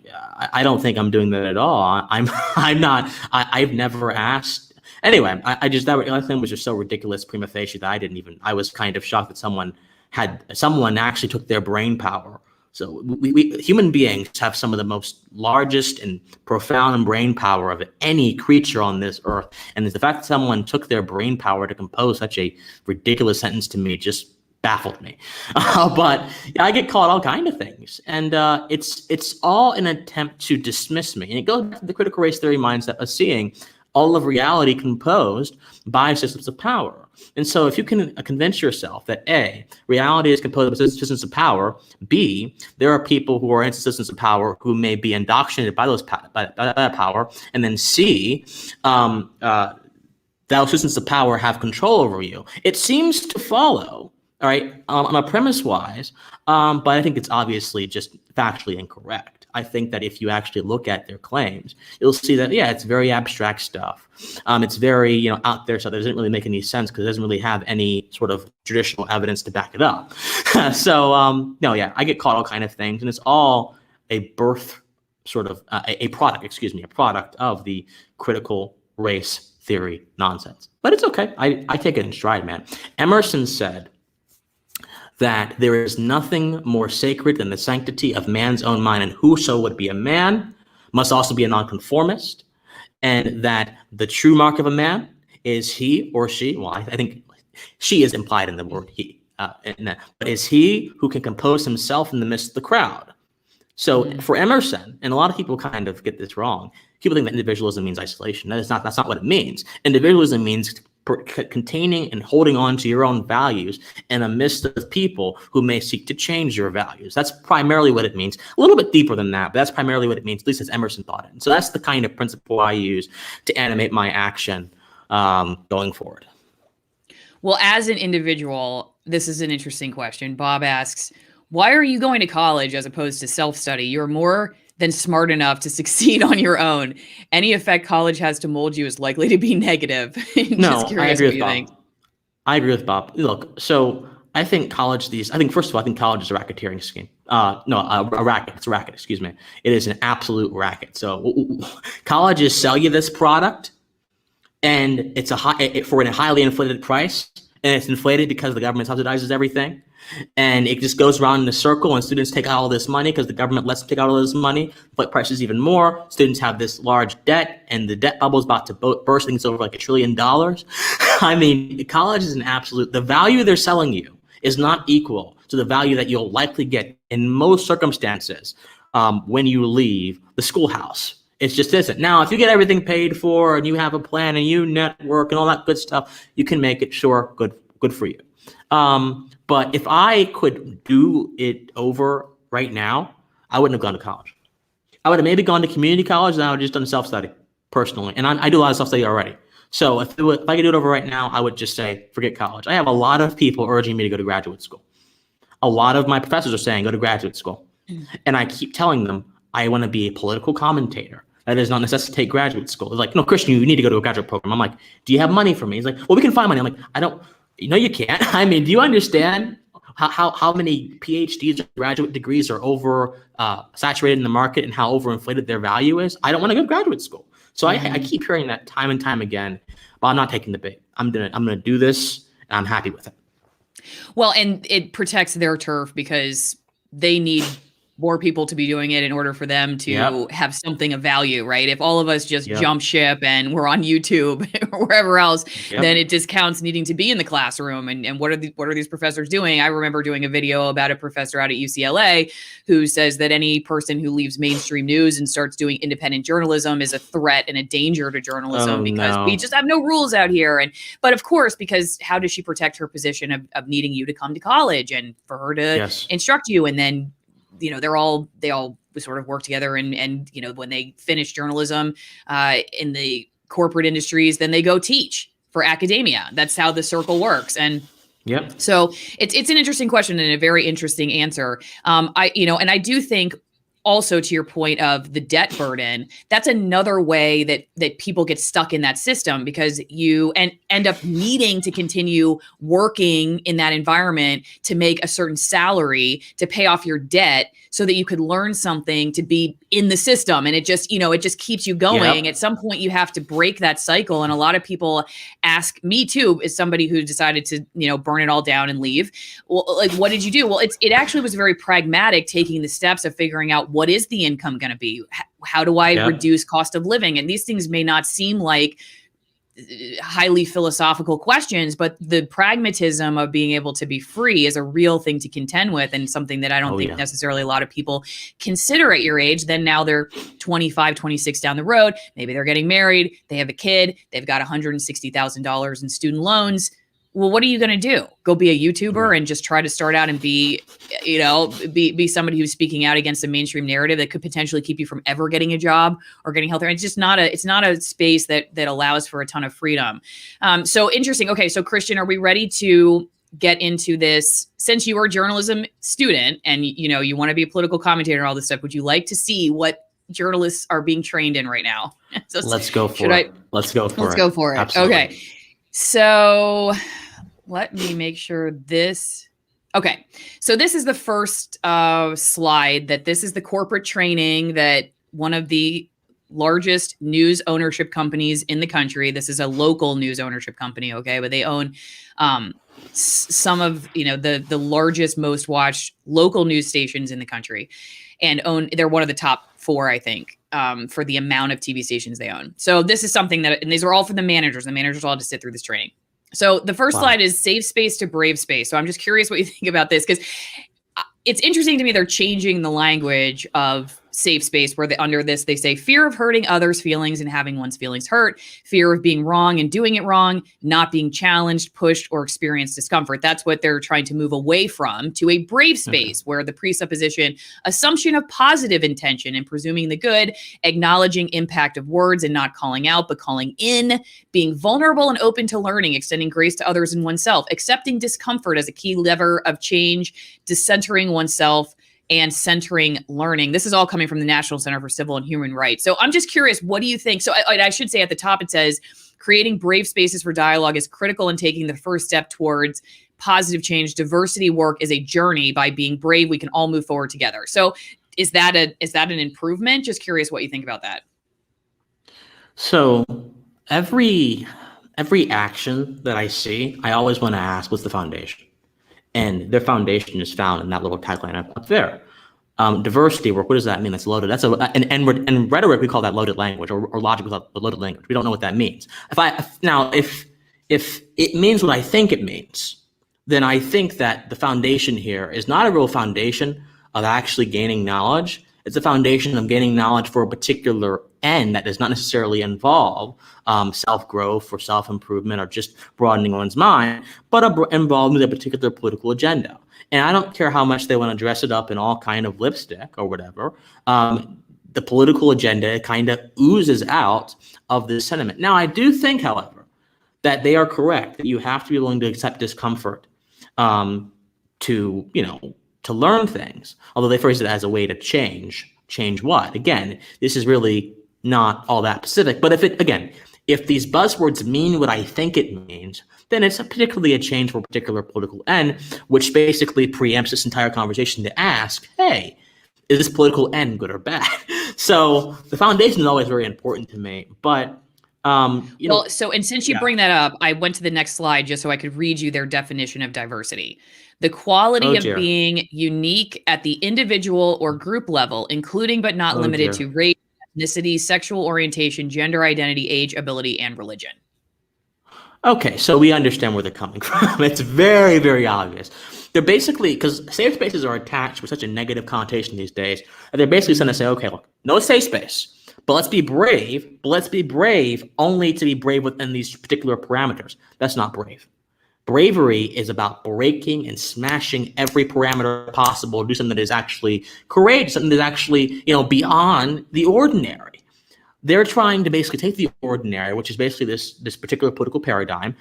I don't think I'm doing that at all. I'm not, I've never asked. Anyway, that thing was just so ridiculous prima facie that I was kind of shocked that someone actually took their brain power. So we human beings have some of the most largest and profound brain power of any creature on this earth. And the fact that someone took their brain power to compose such a ridiculous sentence to me just baffled me. But I get called all kind of things. And it's all an attempt to dismiss me. And it goes back to the critical race theory mindset of seeing all of reality composed by systems of power. And so if you can convince yourself that A, reality is composed of systems of power, B, there are people who are in systems of power who may be indoctrinated by that power, and then C, those systems of power have control over you, it seems to follow, all right, on a premise-wise, but I think it's obviously just factually incorrect. I think that if you actually look at their claims, you'll see that, yeah, it's very abstract stuff. It's very, out there, so that doesn't really make any sense because it doesn't really have any sort of traditional evidence to back it up. So, no, yeah, I get caught all kind of things, and it's all a product of the critical race theory nonsense. But it's okay. I take it in stride, man. Emerson said that there is nothing more sacred than the sanctity of man's own mind, and whoso would be a man must also be a nonconformist, and that the true mark of a man is he or she, well, I think she is implied in the word he, but is he who can compose himself in the midst of the crowd. So for Emerson, and a lot of people kind of get this wrong, people think that individualism means isolation. That's not what it means. Individualism means containing and holding on to your own values in a midst of people who may seek to change your values. That's primarily what it means. A little bit deeper than that, but that's primarily what it means, at least as Emerson thought it. And so that's the kind of principle I use to animate my action going forward. Well, as an individual, this is an interesting question. Bob asks, why are you going to college as opposed to self-study? You're more than smart enough to succeed on your own. Any effect college has to mold you is likely to be negative. No, I agree with Bob. I agree with Bob. Look, so I think college is a racketeering scheme. A racket. It's a racket, excuse me. It is an absolute racket. So colleges sell you this product, and it's for a highly inflated price, and it's inflated because the government subsidizes everything. And it just goes around in a circle, and students take out all this money because the government lets them take out all this money, but prices even more. Students have this large debt, and the debt bubble is about to burst. I think it's over like $1 trillion. I mean, college is an absolute, the value they're selling you is not equal to the value that you'll likely get in most circumstances when you leave the schoolhouse. It just isn't. Now, if you get everything paid for and you have a plan and you network and all that good stuff, you can make it, sure, good for you. But if I could do it over right now, I wouldn't have gone to college. I would have maybe gone to community college, and I would have just done self-study personally. And I do a lot of self-study already. So if I could do it over right now, I would just say, forget college. I have a lot of people urging me to go to graduate school. A lot of my professors are saying, go to graduate school. And I keep telling them, I want to be a political commentator. That does not necessitate graduate school. They're like, no, Christian, you need to go to a graduate program. I'm like, do you have money for me? He's like, well, we can find money. I'm like, I don't. No, you can't. I mean, do you understand how many PhDs or graduate degrees are over saturated in the market and how overinflated their value is? I don't want to go to graduate school. So I keep hearing that time and time again, but I'm not taking the bait. I'm gonna do this, and I'm happy with it. Well, and it protects their turf because they need more people to be doing it in order for them to have something of value, right? If all of us just jump ship and we're on YouTube or wherever else, then it discounts needing to be in the classroom. And what are these professors doing? I remember doing a video about a professor out at UCLA who says that any person who leaves mainstream news and starts doing independent journalism is a threat and a danger to journalism because we just have no rules out here. But of course, because how does she protect her position of needing you to come to college and for her to instruct you? And then they all sort of work together and when they finish journalism in the corporate industries, then they go teach for academia. That's how the circle works. And so it's an interesting question and a very interesting answer. I do think also to your point of the debt burden, that's another way that people get stuck in that system because you end up needing to continue working in that environment to make a certain salary to pay off your debt so that you could learn something to be in the system. And it just keeps you going. At some point you have to break that cycle. And a lot of people ask me too, as somebody who decided to, burn it all down and leave. Well, like, what did you do? Well, it actually was very pragmatic, taking the steps of figuring out what is the income going to be? How do I reduce cost of living? And these things may not seem like highly philosophical questions, but the pragmatism of being able to be free is a real thing to contend with and something that I don't think necessarily a lot of people consider at your age. Then now they're 25, 26 down the road. Maybe they're getting married. They have a kid. They've got $160,000 in student loans. Well, what are you going to do? Go be a YouTuber and just try to start out and be somebody who's speaking out against a mainstream narrative that could potentially keep you from ever getting a job or getting healthier. It's not a space that allows for a ton of freedom. So interesting. Okay. So Christian, are we ready to get into this? Since you are a journalism student and you want to be a political commentator and all this stuff, would you like to see what journalists are being trained in right now? So let's go for it. Let's go for it. Absolutely. Okay. So let me make sure this. Okay. So this is the first slide that this is the corporate training that one of the largest news ownership companies in the country. This is a local news ownership company. Okay. But they own some of, the largest, most watched local news stations in the country and they're one of the top 4, I think, for the amount of TV stations they own. So this is something and these are all for the managers. The managers all have to sit through this training. So the first slide is safe space to brave space. So I'm just curious what you think about this, because it's interesting to me. They're changing the language of safe space where under this, they say fear of hurting others' feelings and having one's feelings hurt, fear of being wrong and doing it wrong, not being challenged, pushed, or experience discomfort. That's what they're trying to move away from, to a brave space where the assumption of positive intention and presuming the good, acknowledging impact of words and not calling out, but calling in, being vulnerable and open to learning, extending grace to others and oneself, accepting discomfort as a key lever of change, decentering oneself, and centering learning. This is all coming from the National Center for Civil and Human Rights. So I'm just curious, what do you think? So I should say at the top, it says, creating brave spaces for dialogue is critical in taking the first step towards positive change. Diversity work is a journey. By being brave, we can all move forward together. So is that an improvement? Just curious what you think about that. So every action that I see, I always want to ask, what's the foundation? And their foundation is found in that little tagline up there. Diversity work, what does that mean? That's loaded. That's in rhetoric, we call that loaded language, or logic, we call it loaded language. We don't know what that means. If it means what I think it means, then I think that the foundation here is not a real foundation of actually gaining knowledge. It's a foundation of gaining knowledge for a particular end that does not necessarily involve self-growth or self-improvement or just broadening one's mind, but involved with a particular political agenda. And I don't care how much they want to dress it up in all kind of lipstick or whatever. The political agenda kind of oozes out of this sentiment. Now, I do think, however, that they are correct, that you have to be willing to accept discomfort to learn things, although they phrase it as a way to change what? Again, this is really not all that specific, but if these buzzwords mean what I think it means, then it's particularly a change for a particular political end, which basically preempts this entire conversation to ask, hey, is this political end good or bad? So the foundation is always very important to me, but since you bring that up, I went to the next slide just so I could read you their definition of diversity. The quality of being unique at the individual or group level, including but not limited to race, ethnicity, sexual orientation, gender identity, age, ability, and religion. Okay, so we understand where they're coming from. It's very, very obvious. They're basically, because safe spaces are attached with such a negative connotation these days, and they're basically trying to say, okay, look, no safe space. But let's be brave only to be brave within these particular parameters. That's not brave. Bravery is about breaking and smashing every parameter possible, do something that is actually courageous, something that is actually, beyond the ordinary. They're trying to basically take the ordinary, which is basically this particular political paradigm,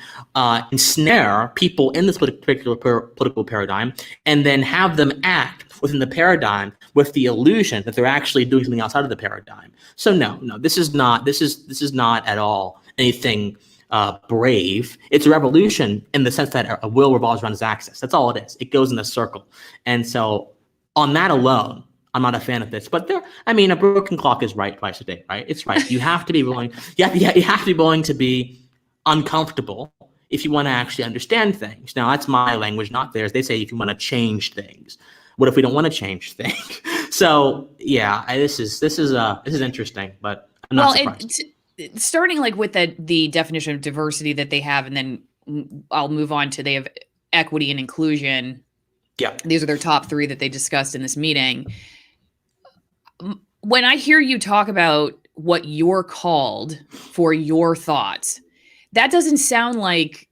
ensnare people in this particular political paradigm, and then have them act within the paradigm with the illusion that they're actually doing something outside of the paradigm. So no, this is not at all anything brave. It's a revolution in the sense that a wheel revolves around its axis. That's all it is. It goes in a circle. And so on that alone, I'm not a fan of this. But a broken clock is right twice a day, right? It's right. You have to be willing. You have to be willing to be uncomfortable if you want to actually understand things. Now, that's my language, not theirs. They say if you want to change things. What if we don't want to change things? So yeah, this is interesting, but I'm not surprised. Starting with the definition of diversity that they have, and then I'll move on to they have equity and inclusion. Yeah, these are their top three that they discussed in this meeting. When I hear you talk about what you're called for your thoughts, that doesn't sound like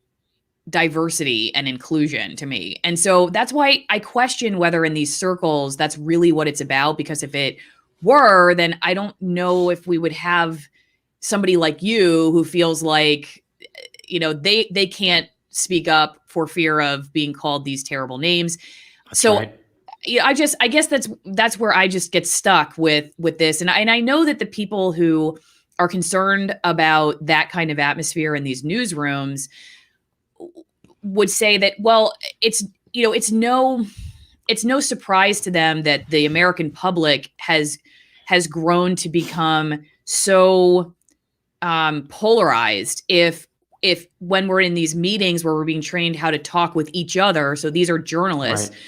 diversity and inclusion to me. And so that's why I question whether in these circles that's really what it's about, because if it were, then I don't know if we would have somebody like you who feels like, they can't speak up for fear of being called these terrible names. That's so right. I guess that's where I just get stuck with this. And I know that the people who are concerned about that kind of atmosphere in these newsrooms would say that, well, it's no surprise to them that the American public has grown to become so polarized. If when we're in these meetings where we're being trained how to talk with each other, so these are journalists right.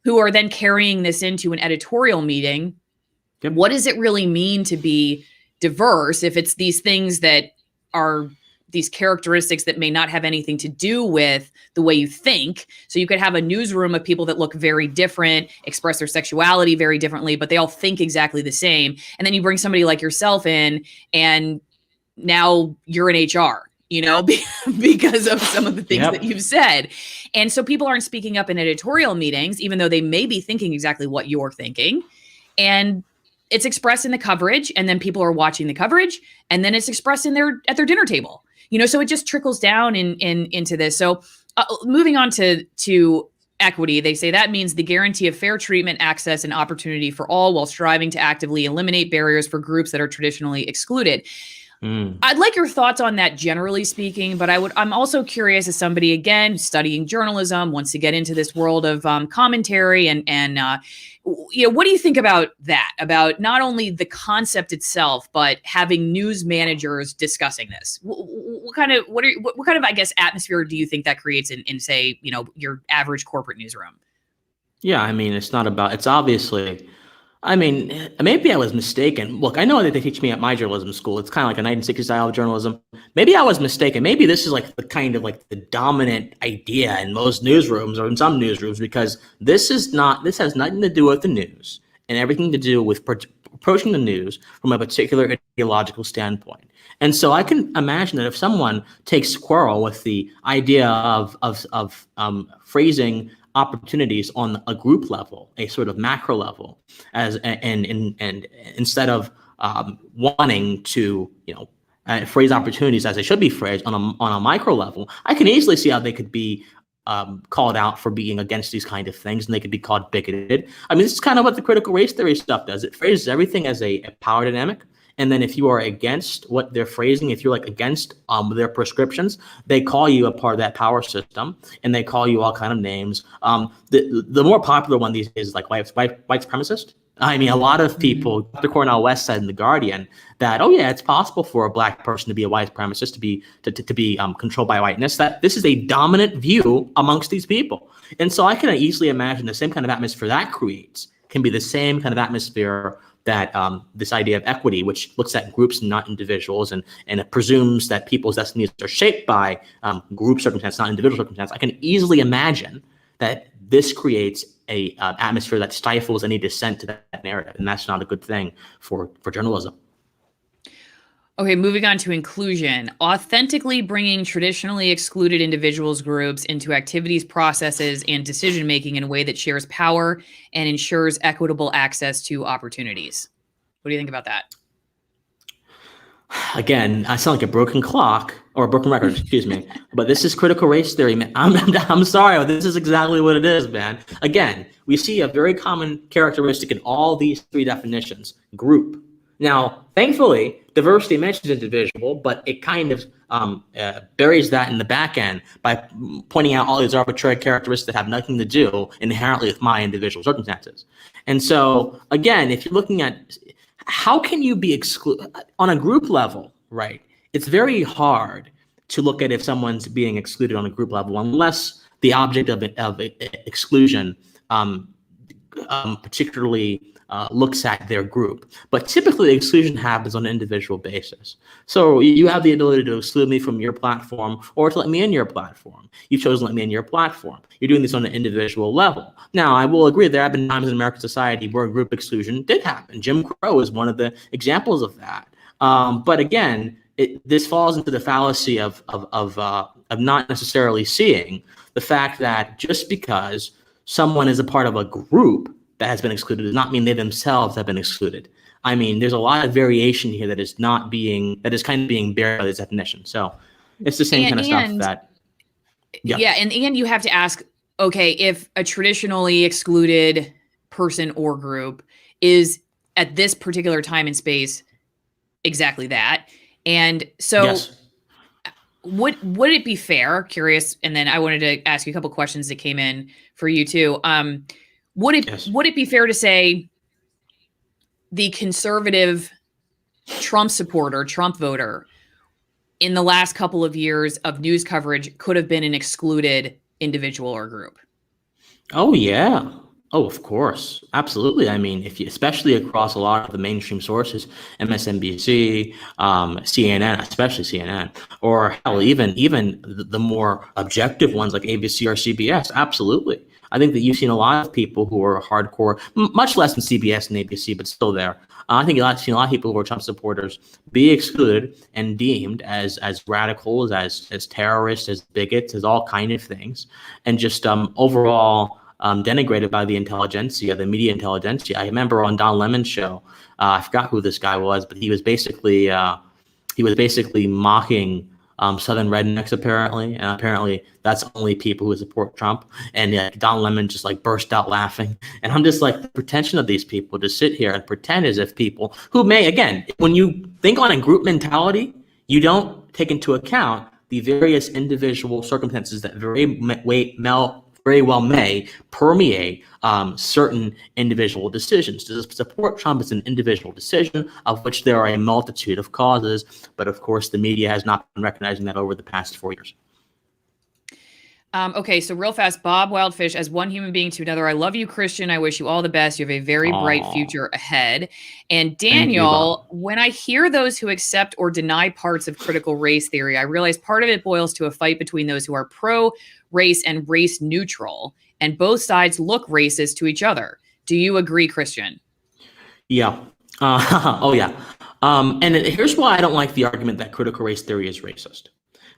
who are then carrying this into an editorial meeting. Yep. What does it really mean to be diverse if it's these things that are these characteristics that may not have anything to do with the way you think? So you could have a newsroom of people that look very different, express their sexuality very differently, but they all think exactly the same. And then you bring somebody like yourself in, and now you're in HR, because of some of the things yep. that you've said. And so people aren't speaking up in editorial meetings, even though they may be thinking exactly what you're thinking. And it's expressed in the coverage, and then people are watching the coverage, and then it's expressed at their dinner table. So it just trickles down into this. So moving on to equity, they say that means the guarantee of fair treatment, access, and opportunity for all while striving to actively eliminate barriers for groups that are traditionally excluded. I'd like your thoughts on that, generally speaking, but I'm also curious, as somebody, again, studying journalism, wants to get into this world of commentary and what do you think about that, about not only the concept itself, but having news managers discussing this? what kind of I guess atmosphere do you think that creates in say, you know, your average corporate newsroom? Yeah, I mean, it's obviously, I mean, maybe I was mistaken. Look, I know that they teach me at my journalism school. It's kind of like a 1960s style of journalism. Maybe I was mistaken. Maybe this is like the kind of like the dominant idea in most newsrooms or in some newsrooms, because this has nothing to do with the news and everything to do with approaching the news from a particular ideological standpoint. And so I can imagine that if someone takes quarrel with the idea of phrasing opportunities on a group level, a sort of macro level, and instead of wanting to, you know, phrase opportunities as they should be phrased on a micro level, I can easily see how they could be called out for being against these kind of things, and they could be called bigoted. I mean, this is kind of what the critical race theory stuff does. It phrases everything as a power dynamic. And then if you are against what they're phrasing, if you're like against their prescriptions, they call you a part of that power system, and they call you all kind of names. The more popular one these days is like white supremacist. I mean, a lot of people, Dr. Cornel West said in The Guardian that, oh yeah, it's possible for a black person to be a white supremacist, to be controlled by whiteness, that this is a dominant view amongst these people. And so I can easily imagine the same kind of atmosphere that creates can be the same kind of atmosphere that this idea of equity, which looks at groups and not individuals, and it presumes that people's destinies are shaped by group circumstance, not individual circumstance. I can easily imagine that this creates a atmosphere that stifles any dissent to that narrative, and that's not a good thing for journalism. Okay, moving on to inclusion. Authentically bringing traditionally excluded individuals groups into activities, processes, and decision-making in a way that shares power and ensures equitable access to opportunities. What do you think about that? Again, I sound like a broken clock or a broken record, excuse me. But this is critical race theory, man. I'm sorry, but this is exactly what it is, man. Again, we see a very common characteristic in all these three definitions: group. Now, thankfully, diversity mentions individual, but it kind of buries that in the back end by pointing out all these arbitrary characteristics that have nothing to do inherently with my individual circumstances. And so, again, if you're looking at how can you be excluded on a group level, right? It's very hard to look at if someone's being excluded on a group level unless the object of exclusion particularly looks at their group. But typically, exclusion happens on an individual basis. So you have the ability to exclude me from your platform or to let me in your platform. You've chosen to let me in your platform. You're doing this on an individual level. Now, I will agree there have been times in American society where group exclusion did happen. Jim Crow is one of the examples of that. But again, this falls into the fallacy of not necessarily seeing the fact that just because someone is a part of a group that has been excluded does not mean they themselves have been excluded. I mean, there's a lot of variation here that is kind of being buried by this definition. So it's the same kind of stuff that. Yeah, and you have to ask, okay, if a traditionally excluded person or group is at this particular time and space exactly that, and so yes. Would it be fair? Curious, and then I wanted to ask you a couple questions that came in for you too. Would it be fair to say the conservative Trump supporter, Trump voter, in the last couple of years of news coverage could have been an excluded individual or group? Oh, yeah. Oh, of course. Absolutely. I mean, especially across a lot of the mainstream sources, MSNBC, CNN, especially CNN, or hell, even the more objective ones like ABC or CBS. Absolutely. I think that you've seen a lot of people who are hardcore, much less than CBS and ABC, but still there. I think you've seen a lot of people who are Trump supporters be excluded and deemed as radicals, as terrorists, as bigots, as all kind of things, and just overall denigrated by the intelligentsia, the media intelligentsia. I remember on Don Lemon's show, I forgot who this guy was, but he was basically mocking Southern rednecks apparently, and apparently that's only people who support Trump. And Don Lemon just like burst out laughing, and I'm just like, the pretension of these people to sit here and pretend as if people who may, again, when you think on a group mentality, you don't take into account the various individual circumstances that very very well may permeate certain individual decisions. To support Trump is an individual decision of which there are a multitude of causes, but of course the media has not been recognizing that over the past 4 years. Okay, so real fast, Bob Wildfish, as one human being to another, I love you, Christian. I wish you all the best. You have a very bright future ahead. And Daniel, when I hear those who accept or deny parts of critical race theory, I realize part of it boils to a fight between those who are pro-race and race neutral, and both sides look racist to each other. Do you agree, Christian? Yeah. Oh, yeah. And here's why I don't like the argument that critical race theory is racist.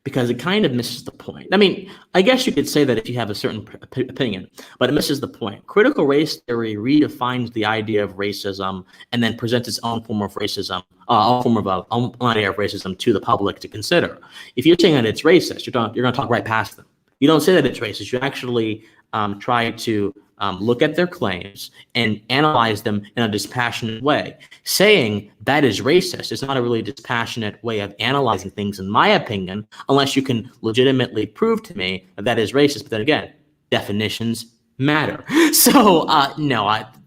Because it kind of misses the point. I mean, I guess you could say that if you have a certain opinion, but it misses the point. Critical race theory redefines the idea of racism and then presents its own form of racism, own idea of racism to the public to consider. If you're saying that it's racist, you're going to talk right past them. You don't say that it's racist. You actually try to look at their claims and analyze them in a dispassionate way. Saying that is racist is not a really dispassionate way of analyzing things, in my opinion, unless you can legitimately prove to me that that is racist. But then again, definitions matter. So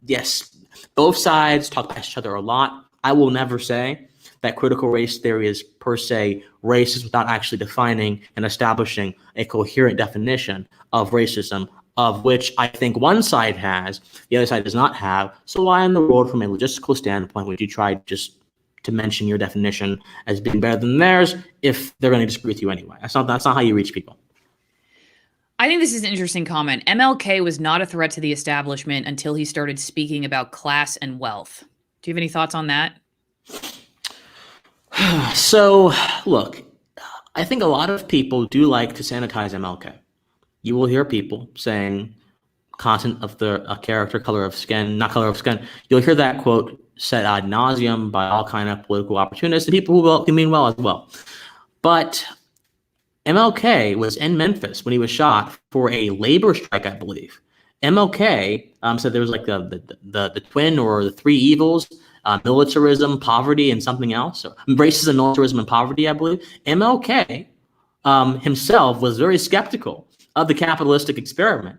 yes, both sides talk past each other a lot. I will never say that critical race theory is per se racist without actually defining and establishing a coherent definition of racism, of which I think one side has, the other side does not have. So why in the world, from a logistical standpoint, would you try just to mention your definition as being better than theirs if they're going to disagree with you anyway? That's not how you reach people. I think this is an interesting comment. MLK was not a threat to the establishment until he started speaking about class and wealth. Do you have any thoughts on that? So, look, I think a lot of people do like to sanitize MLK. You will hear people saying content of the character, color of skin, not color of skin. You'll hear that quote said ad nauseum by all kind of political opportunists and people who mean well as well. But MLK was in Memphis when he was shot for a labor strike, I believe. MLK said there was like the twin or the three evils, militarism, poverty, and something else. So racism, militarism, and poverty, I believe. MLK himself was very skeptical of the capitalistic experiment.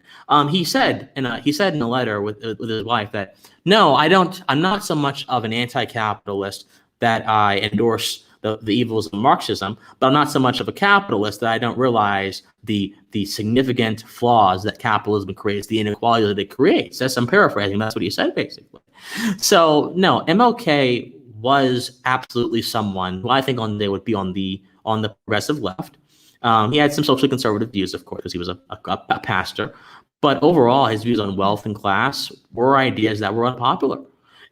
He said in a letter with his wife that, no, I'm not so much of an anti-capitalist that I endorse the evils of Marxism, but I'm not so much of a capitalist that I don't realize the significant flaws that capitalism creates, the inequality that it creates. I'm paraphrasing. That's what he said, basically. So no, MLK was absolutely someone who I think one day would be on the progressive left. He had some socially conservative views, of course, because he was a pastor. But overall, his views on wealth and class were ideas that were unpopular.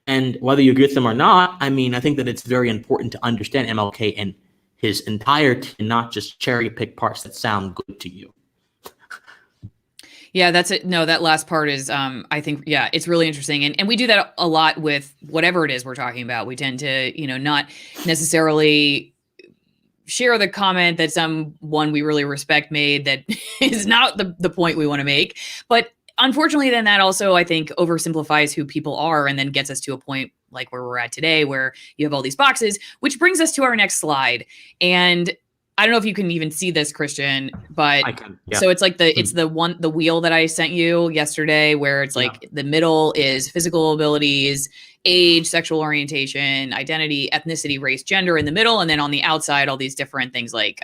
And whether you agree with them or not, I mean, I think that it's very important to understand MLK and his entirety and not just cherry pick parts that sound good to you. Yeah, that's it. No, that last part is, I think, yeah, it's really interesting. And we do that a lot with whatever it is we're talking about. We tend to, not necessarily share the comment that someone we really respect made that is not the point we want to make. But unfortunately, then that also, I think, oversimplifies who people are and then gets us to a point like where we're at today, where you have all these boxes, which brings us to our next slide. And I don't know if you can even see this, Christian, but I can, yeah. So it's like the wheel that I sent you yesterday, where it's like the middle is physical abilities, age, sexual orientation, identity, ethnicity, race, gender in the middle. And then on the outside, all these different things like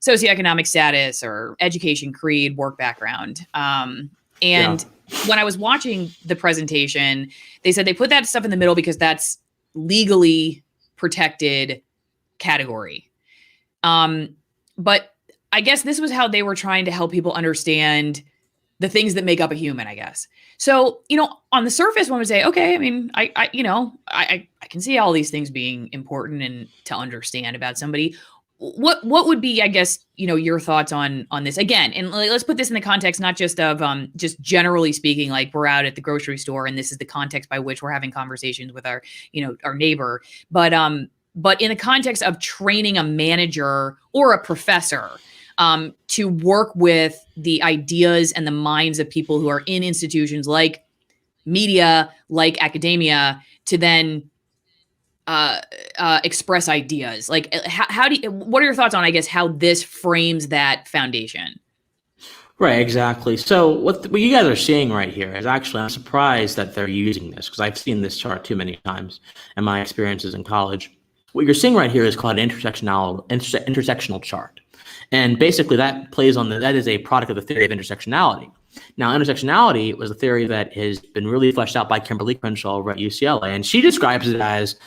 socioeconomic status or education, creed, work background. And when I was watching the presentation, they said they put that stuff in the middle because that's legally protected category. But I guess this was how they were trying to help people understand the things that make up a human, I guess. So, on the surface, one would say, okay, I mean, I can see all these things being important and to understand about somebody. What would be, I guess, your thoughts on this again? And let's put this in the context, not just of just generally speaking, like we're out at the grocery store and this is the context by which we're having conversations with our neighbor, but in the context of training a manager or a professor to work with the ideas and the minds of people who are in institutions like media, like academia, to then express ideas. Like, what are your thoughts on, I guess, how this frames that foundation? Right, exactly. So what you guys are seeing right here is actually, I'm surprised that they're using this because I've seen this chart too many times in my experiences in college. What you're seeing right here is called an intersectional chart. And basically that is a product of the theory of intersectionality. Now, intersectionality was a theory that has been really fleshed out by Kimberly Crenshaw over at UCLA. And she describes it as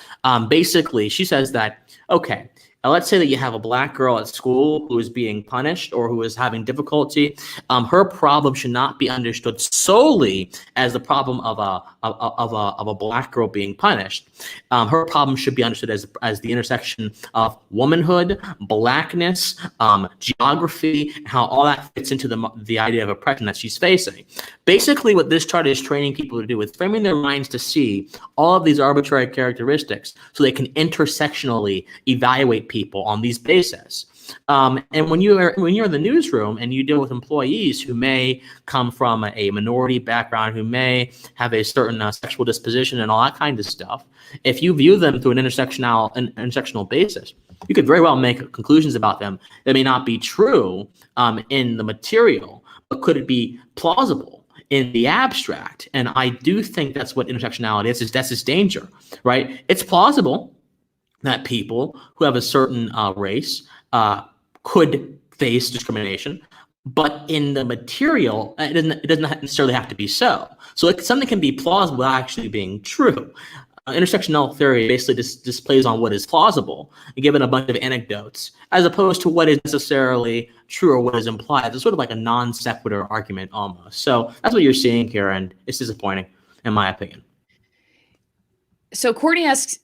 basically, she says that, okay, now, let's say that you have a black girl at school who is being punished or who is having difficulty. Her problem should not be understood solely as the problem of a black girl being punished. Her problem should be understood as the intersection of womanhood, blackness, geography, how all that fits into the idea of oppression that she's facing. Basically, what this chart is training people to do is framing their minds to see all of these arbitrary characteristics so they can intersectionally evaluate people on these bases. And when you're in the newsroom and you deal with employees who may come from a minority background, who may have a certain sexual disposition and all that kind of stuff, if you view them through an intersectional basis, you could very well make conclusions about them that may not be true in the material, but could it be plausible in the abstract? And I do think that's what intersectionality is. That's its danger, right? It's plausible that people who have a certain race could face discrimination, but in the material, it doesn't necessarily have to be so. So something can be plausible without actually being true. Intersectional theory basically just plays on what is plausible and given a bunch of anecdotes, as opposed to what is necessarily true or what is implied. It's sort of like a non sequitur argument almost. So that's what you're seeing here, and it's disappointing, in my opinion. So Courtney asks,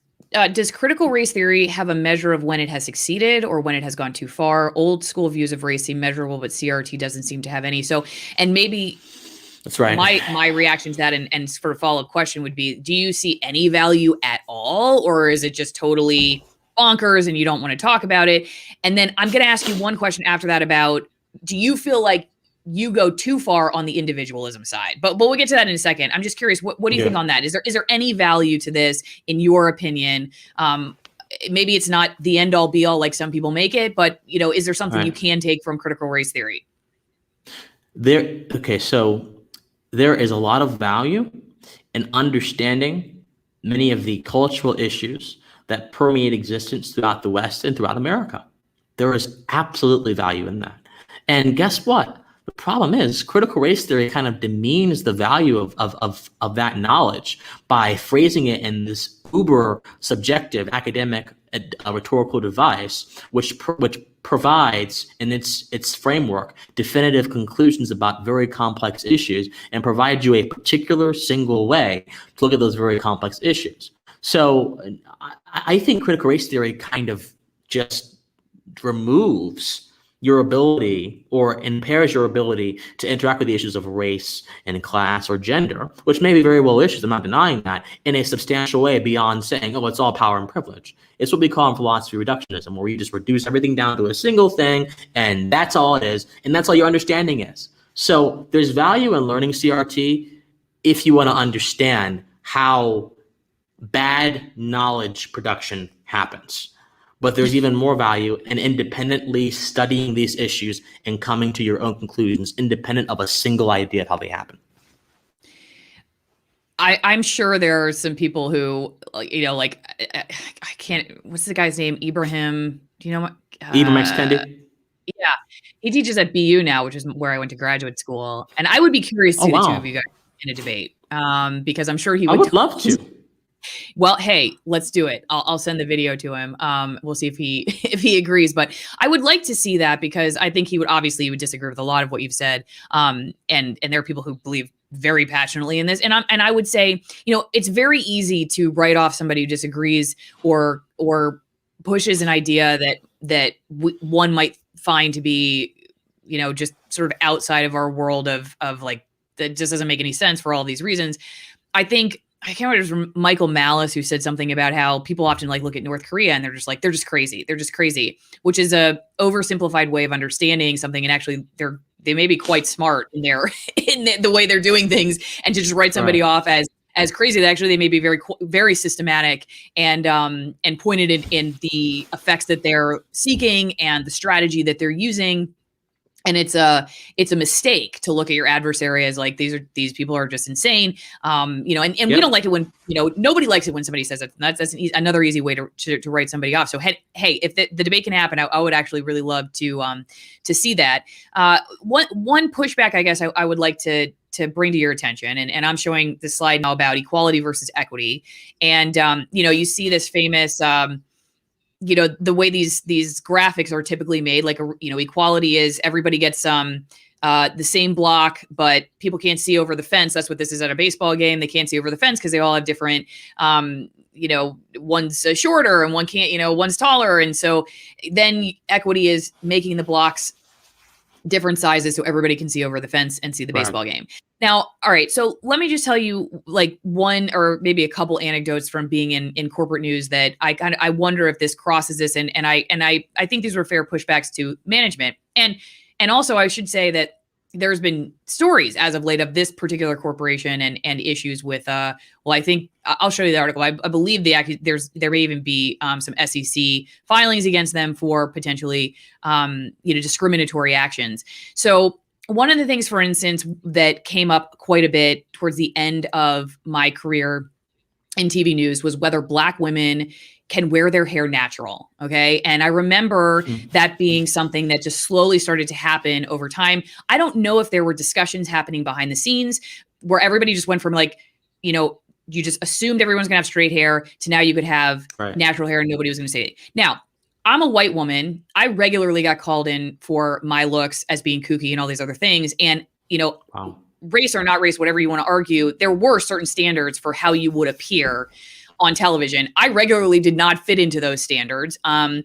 does critical race theory have a measure of when it has succeeded or when it has gone too far? Old school views of race seem measurable, but CRT doesn't seem to have any. So, and maybe that's right. My reaction to that and for a follow-up question would be, do you see any value at all? Or is it just totally bonkers and you don't want to talk about it? And then I'm going to ask you one question after that about, do you feel like you go too far on the individualism side? But we'll get to that in a second. I'm just curious, what do you think on that? Is there any value to this in your opinion? Maybe it's not the end all be all like some people make it, but is there something you can take from critical race theory? So there is a lot of value in understanding many of the cultural issues that permeate existence throughout the West and throughout America. There is absolutely value in that. And guess what? The problem is critical race theory kind of demeans the value of that knowledge by phrasing it in this uber subjective academic rhetorical device, which provides in its framework definitive conclusions about very complex issues and provides you a particular single way to look at those very complex issues. So I think critical race theory kind of just removes your ability or impairs your ability to interact with the issues of race and class or gender, which may be very well issues, I'm not denying that, in a substantial way beyond saying, oh, it's all power and privilege. It's what we call in philosophy reductionism, where you just reduce everything down to a single thing, and that's all it is, and that's all your understanding is. So there's value in learning CRT if you want to understand how bad knowledge production happens. But there's even more value in independently studying these issues and coming to your own conclusions, independent of a single idea of how they happen. I'm sure there are some people who, I can't, what's the guy's name? Ibrahim, do you know what? Ibrahim Extended? Yeah. He teaches at BU now, which is where I went to graduate school. And I would be curious to see the two of you guys in a debate, because I'm sure he would. I would love to. Well, hey, let's do it. I'll send the video to him. We'll see if he agrees. But I would like to see that, because I think he would disagree with a lot of what you've said. And there are people who believe very passionately in this. And I would say, it's very easy to write off somebody who disagrees or pushes an idea that one might find to be, just sort of outside of our world of like, that just doesn't make any sense for all these reasons. I think, I can't remember, it was Michael Malice who said something about how people often look at North Korea and they're just crazy. They're just crazy, which is a oversimplified way of understanding something. And actually they may be quite smart in the way they're doing things, and to just write somebody off as crazy, that actually they may be very, very systematic and pointed in the effects that they're seeking and the strategy that they're using. And it's a mistake to look at your adversary as like these people are just insane. And we don't like it when, nobody likes it when somebody says it. That's another easy way to write somebody off. So hey, if the debate can happen, I would actually really love to see that. One pushback, I guess, I would like to bring to your attention, and I'm showing the slide now about equality versus equity, and you see this famous. The way these graphics are typically made, like, equality is everybody gets the same block, but people can't see over the fence. That's what this is at a baseball game. They can't see over the fence because they all have different, one's shorter and one can't, one's taller. And so then equity is making the blocks different sizes so everybody can see over the fence and see the baseball game. Now, all right, so let me just tell you like one or maybe a couple anecdotes from being in corporate news that I wonder if this crosses this, and I think these were fair pushbacks to management. And also I should say that there's been stories as of late of this particular corporation and issues with I think I'll show you the article. I believe there may even be some SEC filings against them for potentially discriminatory actions. So one of the things, for instance, that came up quite a bit towards the end of my career in TV news was whether Black women can wear their hair natural. Okay. And I remember that being something that just slowly started to happen over time. I don't know if there were discussions happening behind the scenes where everybody just went from like, you just assumed everyone's gonna have straight hair to now you could have natural hair and nobody was gonna say it. Now, I'm a white woman. I regularly got called in for my looks as being kooky and all these other things. And, race or not race, whatever you want to argue, there were certain standards for how you would appear on television. I regularly did not fit into those standards. I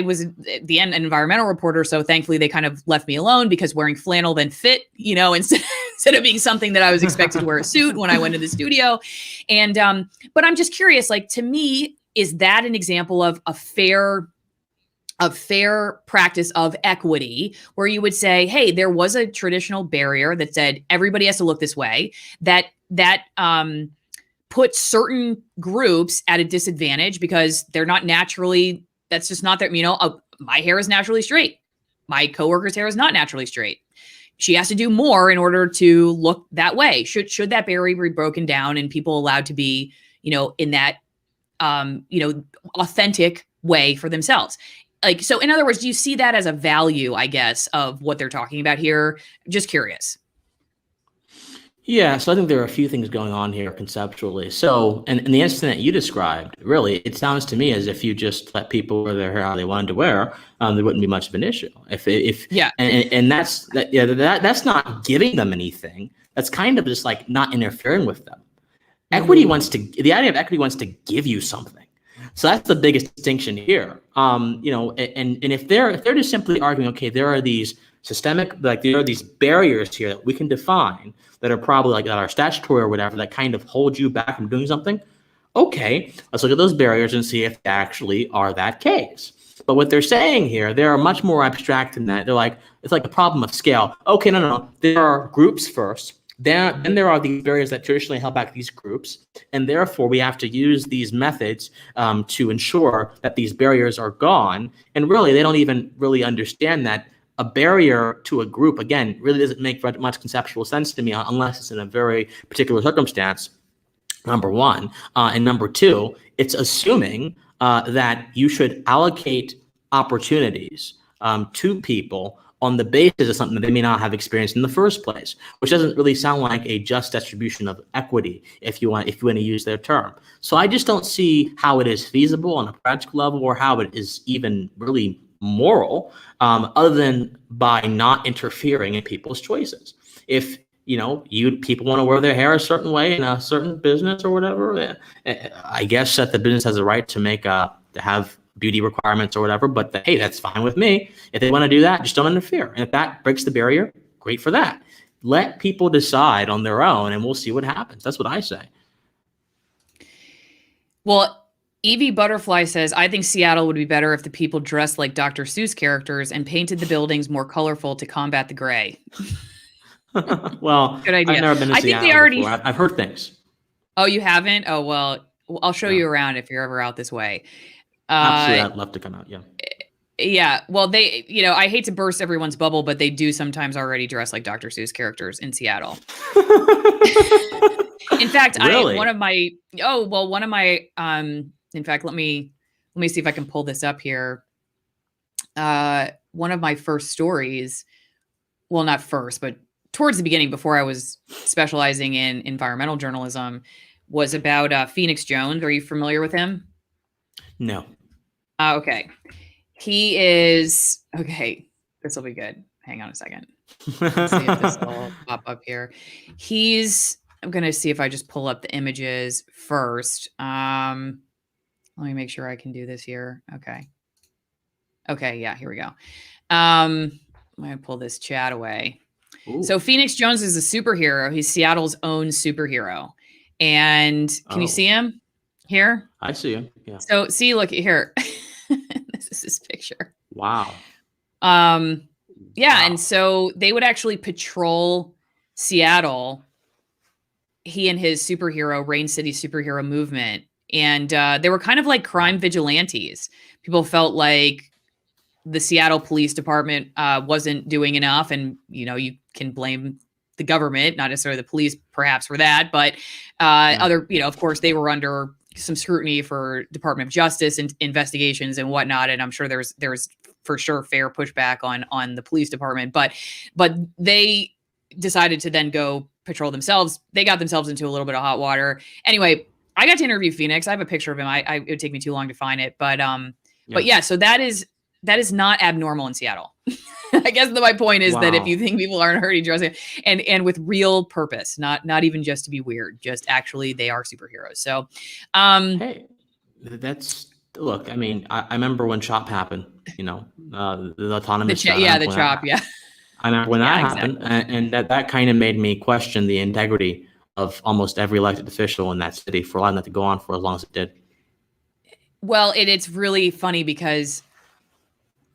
was at the end an environmental reporter, so thankfully they kind of left me alone because wearing flannel then fit, instead of being something that I was expected to wear a suit when I went to the studio. And but I'm just curious, like, to me, is that an example of a fair practice of equity, where you would say, hey, there was a traditional barrier that said everybody has to look this way, that put certain groups at a disadvantage because they're not naturally, that's just not their, my hair is naturally straight. My coworker's hair is not naturally straight. She has to do more in order to look that way. Should that barrier be broken down and people allowed to be, in that, authentic way for themselves? Like, so in other words, do you see that as a value, I guess, of what they're talking about here? Just curious. Yeah, so I think there are a few things going on here conceptually. So, and in the incident you described, really, it sounds to me as if you just let people wear their hair how they wanted to wear, there wouldn't be much of an issue. And that's not giving them anything. That's kind of just like not interfering with them. The idea of equity wants to give you something. So that's the biggest distinction here. And if they're just simply arguing, okay, there are these systemic, like there are these barriers here that we can define that are probably like that are statutory or whatever that kind of hold you back from doing something. Okay, let's look at those barriers and see if they actually are that case. But what they're saying here, they're much more abstract than that. They're like, it's like a problem of scale. Okay, no. There are groups first. Then there are these barriers that traditionally held back these groups, and therefore we have to use these methods to ensure that these barriers are gone. And really, they don't even really understand that a barrier to a group, again, really doesn't make much conceptual sense to me unless it's in a very particular circumstance, number one. And number two, it's assuming that you should allocate opportunities to people on the basis of something that they may not have experienced in the first place, which doesn't really sound like a just distribution of equity, if you want to use their term. So I just don't see how it is feasible on a practical level, or how it is even really moral, other than by not interfering in people's choices. If people want to wear their hair a certain way in a certain business or whatever, I guess that the business has a right to have beauty requirements or whatever, but hey, that's fine with me. If they want to do that, just don't interfere. And if that breaks the barrier, great for that. Let people decide on their own and we'll see what happens. That's what I say. Well, Evie Butterfly says, I think Seattle would be better if the people dressed like Dr. Seuss characters and painted the buildings more colorful to combat the gray. Well, good idea. I've never been to Seattle before. I've heard things. Oh, you haven't? Oh, well, I'll show you around if you're ever out this way. Absolutely, I'd love to come out. Yeah. Yeah. Well, they, I hate to burst everyone's bubble, but they do sometimes already dress like Dr. Seuss characters in Seattle. In fact, Really? one of my, in fact, let me see if I can pull this up here. One of my first stories, well, not first, but towards the beginning, before I was specializing in environmental journalism, was about Phoenix Jones. Are you familiar with him? No. Okay. He is, okay, this will be good. Hang on a second. Let's see if this will pop up here. I'm going to see if I just pull up the images first. Let me make sure I can do this here. Okay. Okay, yeah, here we go. I'm going to pull this chat away. Ooh. So Phoenix Jones is a superhero. He's Seattle's own superhero. And can you see him here? I see him, yeah. So see, look here. This is his picture. Wow. Yeah, wow. And so they would actually patrol Seattle, he and his superhero, Rain City superhero movement. And they were kind of like crime vigilantes. People felt like the Seattle Police Department wasn't doing enough. And, you can blame the government, not necessarily the police perhaps for that. But other, of course, they were under some scrutiny for Department of Justice and investigations and whatnot. And I'm sure there's for sure fair pushback on the police department, but they decided to then go patrol themselves. They got themselves into a little bit of hot water. Anyway, I got to interview Phoenix. I have a picture of him. It would take me too long to find it, but yeah, so that is not abnormal in Seattle. I guess my point is that if you think people aren't already dressing and with real purpose, not even just to be weird, just actually they are superheroes. So, hey, look, I mean, I remember when CHOP happened, the autonomous. the CHOP. Yeah. I remember when that happened, and that kind of made me question the integrity of almost every elected official in that city for allowing that to go on for as long as it did. Well, it's really funny because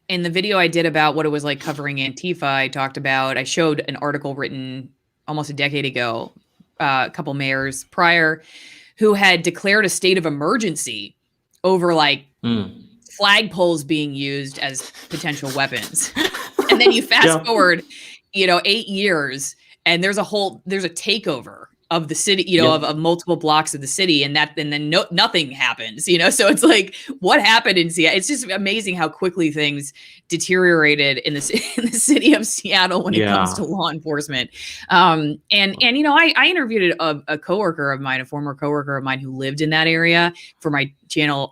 in the video I did about what it was like covering Antifa, I showed an article written almost a decade ago, a couple mayors prior, who had declared a state of emergency over flagpoles being used as potential weapons. And then you fast forward, 8 years, and there's a takeover of the city, of multiple blocks of the city, and then nothing happens, so it's like, what happened in Seattle? It's just amazing how quickly things deteriorated in the city of Seattle when it comes to law enforcement. I interviewed a coworker of mine, a former coworker of mine who lived in that area for my channel,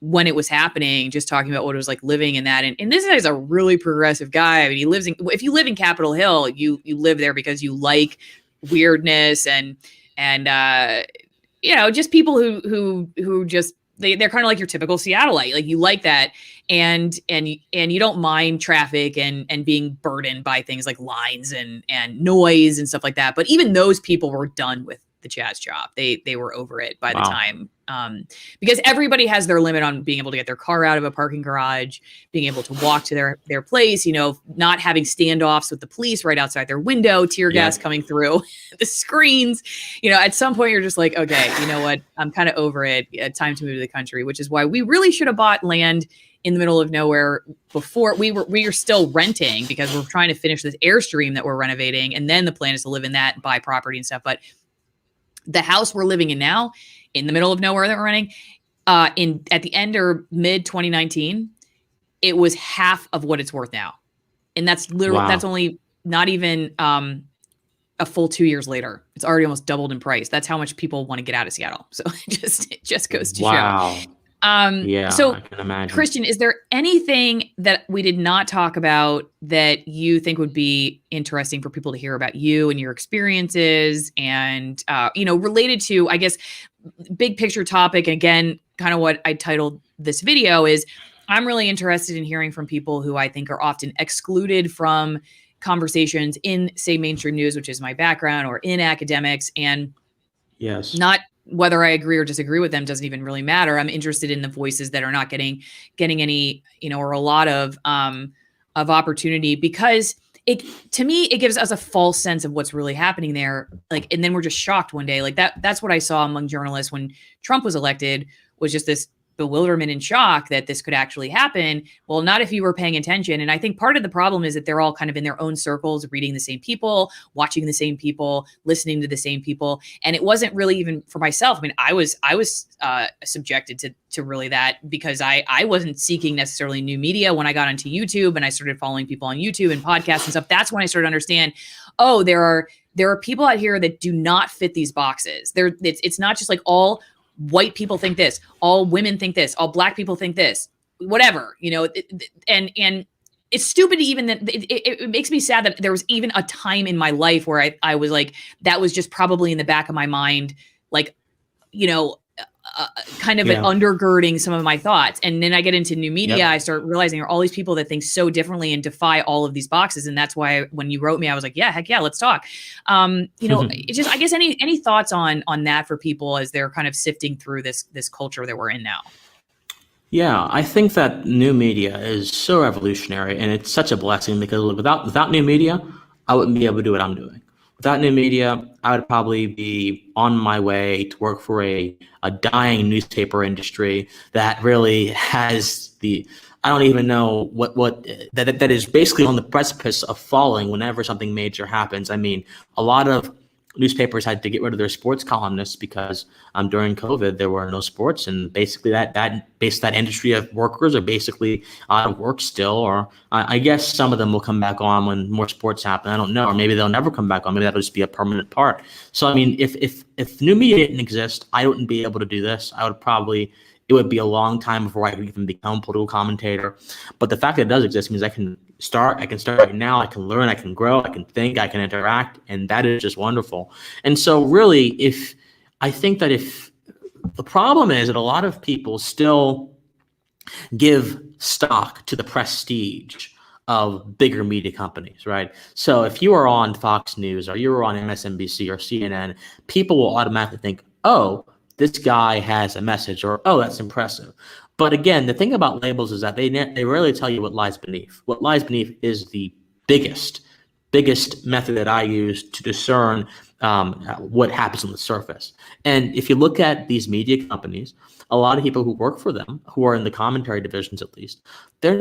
when it was happening, just talking about what it was like living in that. And this guy's a really progressive guy. I mean, if you live in Capitol Hill, you live there because you like weirdness and just people who just they're kind of like your typical Seattleite. Like, you like that, and you don't mind traffic and being burdened by things like lines and noise and stuff like that. But even those people were done with the jazz CHOP. They were over it by the time, because everybody has their limit on being able to get their car out of a parking garage, being able to walk to their place, not having standoffs with the police right outside their window, tear gas coming through the screens. At some point you're just like, okay, you know what? I'm kind of over it. Time to move to the country, which is why we really should have bought land in the middle of nowhere before. We are still renting because we're trying to finish this Airstream that we're renovating. And then the plan is to live in that and buy property and stuff. But the house we're living in now, in the middle of nowhere that we're renting, at the end or mid 2019, it was half of what it's worth now, and that's literally that's only not even a full 2 years later. It's already almost doubled in price. That's how much people want to get out of Seattle. So it just goes to show. So I can imagine. Christian, is there anything that we did not talk about that you think would be interesting for people to hear about you and your experiences and, related to, I guess, big picture topic? And again, kind of what I titled this video is, I'm really interested in hearing from people who I think are often excluded from conversations in, say, mainstream news, which is my background, or in academics, and not whether I agree or disagree with them doesn't even really matter. I'm interested in the voices that are not getting any, or a lot of opportunity, because to me, it gives us a false sense of what's really happening there. Like, and then we're just shocked one day. Like that's what I saw among journalists when Trump was elected, was just this bewilderment and shock that this could actually happen. Well, not if you were paying attention. And I think part of the problem is that they're all kind of in their own circles, reading the same people, watching the same people, listening to the same people. And it wasn't really even for myself. I mean, I was subjected to really that, because I wasn't seeking necessarily new media when I got onto YouTube and I started following people on YouTube and podcasts and stuff. That's when I started to understand, oh, there are people out here that do not fit these boxes. It's not just like all white people think this, all women think this, all black people think this, whatever, and it's stupid to even that it makes me sad that there was even a time in my life where I was like, that was just probably in the back of my mind, like, kind of undergirding some of my thoughts. And then I get into new media, I start realizing there are all these people that think so differently and defy all of these boxes. And that's why when you wrote me, I was like, yeah, heck yeah, let's talk. It's just, I guess any thoughts on that for people as they're kind of sifting through this culture that we're in now? Yeah, I think that new media is so revolutionary, and it's such a blessing, because without new media, I wouldn't be able to do what I'm doing. Without new media, I would probably be on my way to work for a dying newspaper industry that really has I don't even know what that is basically on the precipice of falling whenever something major happens. I mean, a lot of newspapers had to get rid of their sports columnists because during COVID there were no sports, and basically that industry of workers are basically out of work still. Or I guess some of them will come back on when more sports happen. I don't know, or maybe they'll never come back on. Maybe that'll just be a permanent part. So I mean, if new media didn't exist, I wouldn't be able to do this. It would be a long time before I could even become a political commentator. But the fact that it does exist means I can start right now. I can learn, I can grow, I can think, I can interact, and that is just wonderful. And so really, if the problem is that a lot of people still give stock to the prestige of bigger media companies, right? So if you are on Fox News or you are on MSNBC or CNN, people will automatically think, oh, this guy has a message, or, oh, that's impressive. But again, the thing about labels is that they rarely tell you what lies beneath. What lies beneath is the biggest method that I use to discern what happens on the surface. And if you look at these media companies, a lot of people who work for them, who are in the commentary divisions at least, their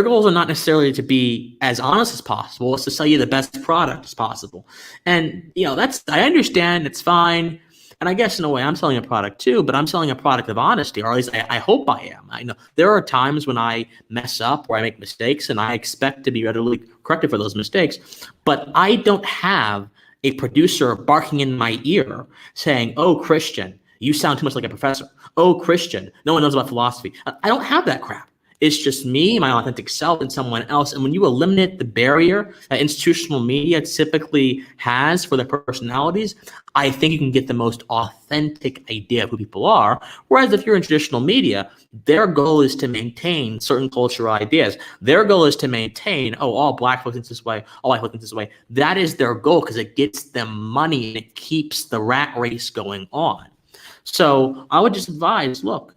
goals are not necessarily to be as honest as possible. It's to sell you the best product as possible. And, I understand, it's fine. And I guess in a way I'm selling a product too, but I'm selling a product of honesty, or at least I hope I am. I know there are times when I mess up or I make mistakes, and I expect to be readily corrected for those mistakes. But I don't have a producer barking in my ear saying, oh, Christian, you sound too much like a professor. Oh, Christian, no one knows about philosophy. I don't have that crap. It's just me, my authentic self, and someone else. And when you eliminate the barrier that institutional media typically has for their personalities, I think you can get the most authentic idea of who people are. Whereas if you're in traditional media, their goal is to maintain certain cultural ideas. Their goal is to maintain, oh, all black folks think this way, all white folks think this way. That is their goal, because it gets them money and it keeps the rat race going on. So I would just advise, look,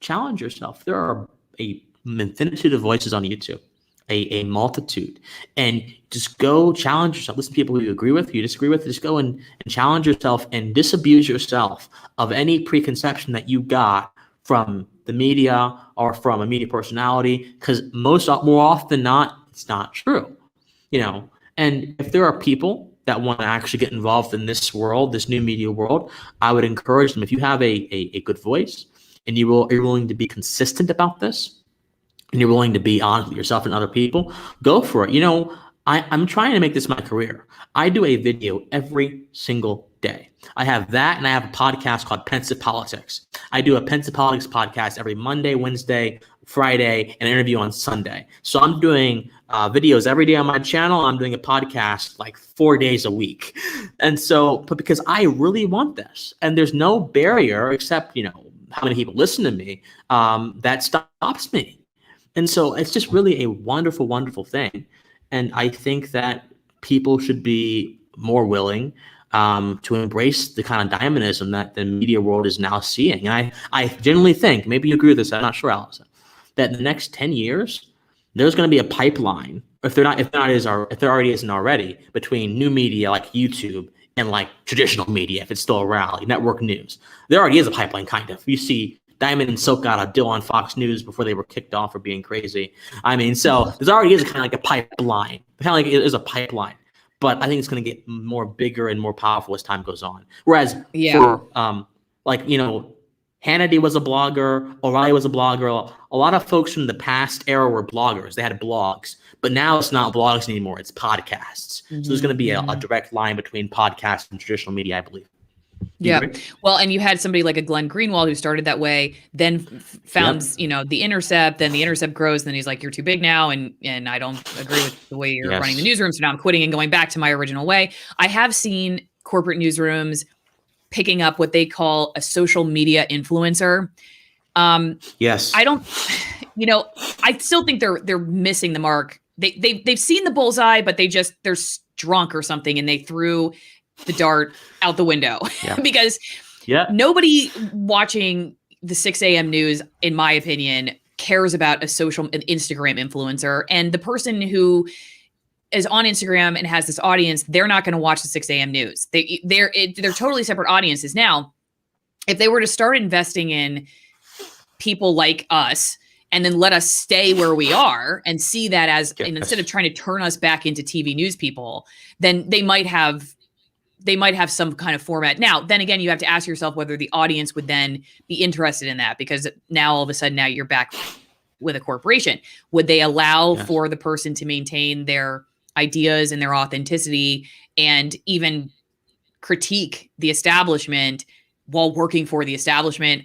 challenge yourself. There are a infinitude of voices on YouTube, a multitude, and just go challenge yourself. Listen to people who you agree with, who you disagree with. Just go and challenge yourself and disabuse yourself of any preconception that you got from the media or from a media personality, because more often than not, it's not true. And if there are people that want to actually get involved in this world, this new media world, I would encourage them, if you have a good voice and you're willing to be consistent about this, and you're willing to be honest with yourself and other people, go for it. I'm trying to make this my career. I do a video every single day. I have that, and I have a podcast called Pensive Politics. I do a Pensive Politics podcast every Monday, Wednesday, Friday, and an interview on Sunday. So I'm doing videos every day on my channel. I'm doing a podcast like 4 days a week. And so, but because I really want this, and there's no barrier except, how many people listen to me, that stops me. And so it's just really a wonderful, wonderful thing. And I think that people should be more willing to embrace the kind of dynamism that the media world is now seeing. And I genuinely think, maybe you agree with this, I'm not sure, Alison, that in the next 10 years, there's going to be a pipeline, if there already isn't already, between new media like YouTube in like traditional media, if it's still around, like network news. There already is a pipeline, kind of. You see Diamond and Silk got a deal on Fox News before they were kicked off for being crazy. I mean, so there's already is kind of like a pipeline. Kind of like it is a pipeline. But I think it's going to get more bigger and more powerful as time goes on. Whereas for like, you know, Hannity was a blogger, O'Reilly was a blogger. A lot of folks from the past era were bloggers. They had blogs. But now it's not blogs anymore. It's podcasts. So there's going to be a direct line between podcasts and traditional media, I believe. Yeah. Well, and you had somebody like a Glenn Greenwald who started that way, then found, you know, The Intercept, then The Intercept grows, then he's like, you're too big now, and I don't agree with the way you're running the newsroom, so now I'm quitting and going back to my original way. I have seen corporate newsrooms picking up what they call a social media influencer. I don't, you know, I still think they're missing the mark. They've seen the bullseye, but they're drunk or something, and they threw the dart out the window because nobody watching the 6 a.m. news, in my opinion, cares about an Instagram influencer. And the person who is on Instagram and has this audience, they're not going to watch the 6 a.m. news. They're totally separate audiences. Now, if they were to start investing in people like us and then let us stay where we are and see that as, and instead of trying to turn us back into TV news people, then they might have some kind of format. Now, then again, you have to ask yourself whether the audience would then be interested in that, because now all of a sudden now you're back with a corporation. Would they allow for the person to maintain their ideas and their authenticity and even critique the establishment while working for the establishment?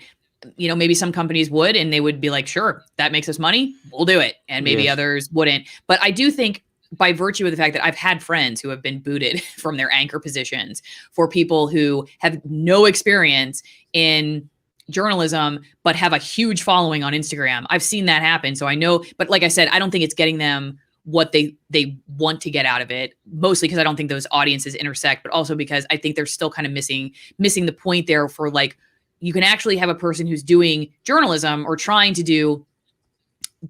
You know, maybe some companies would, and they would be like, sure, that makes us money, we'll do it. And maybe others wouldn't. But I do think, by virtue of the fact that I've had friends who have been booted from their anchor positions for people who have no experience in journalism, but have a huge following on Instagram. I've seen that happen. So I know, but like I said, I don't think it's getting them what they want to get out of it, mostly because I don't think those audiences intersect, but also because I think they're still kind of missing the point there for, like, you can actually have a person who's doing journalism or trying to do,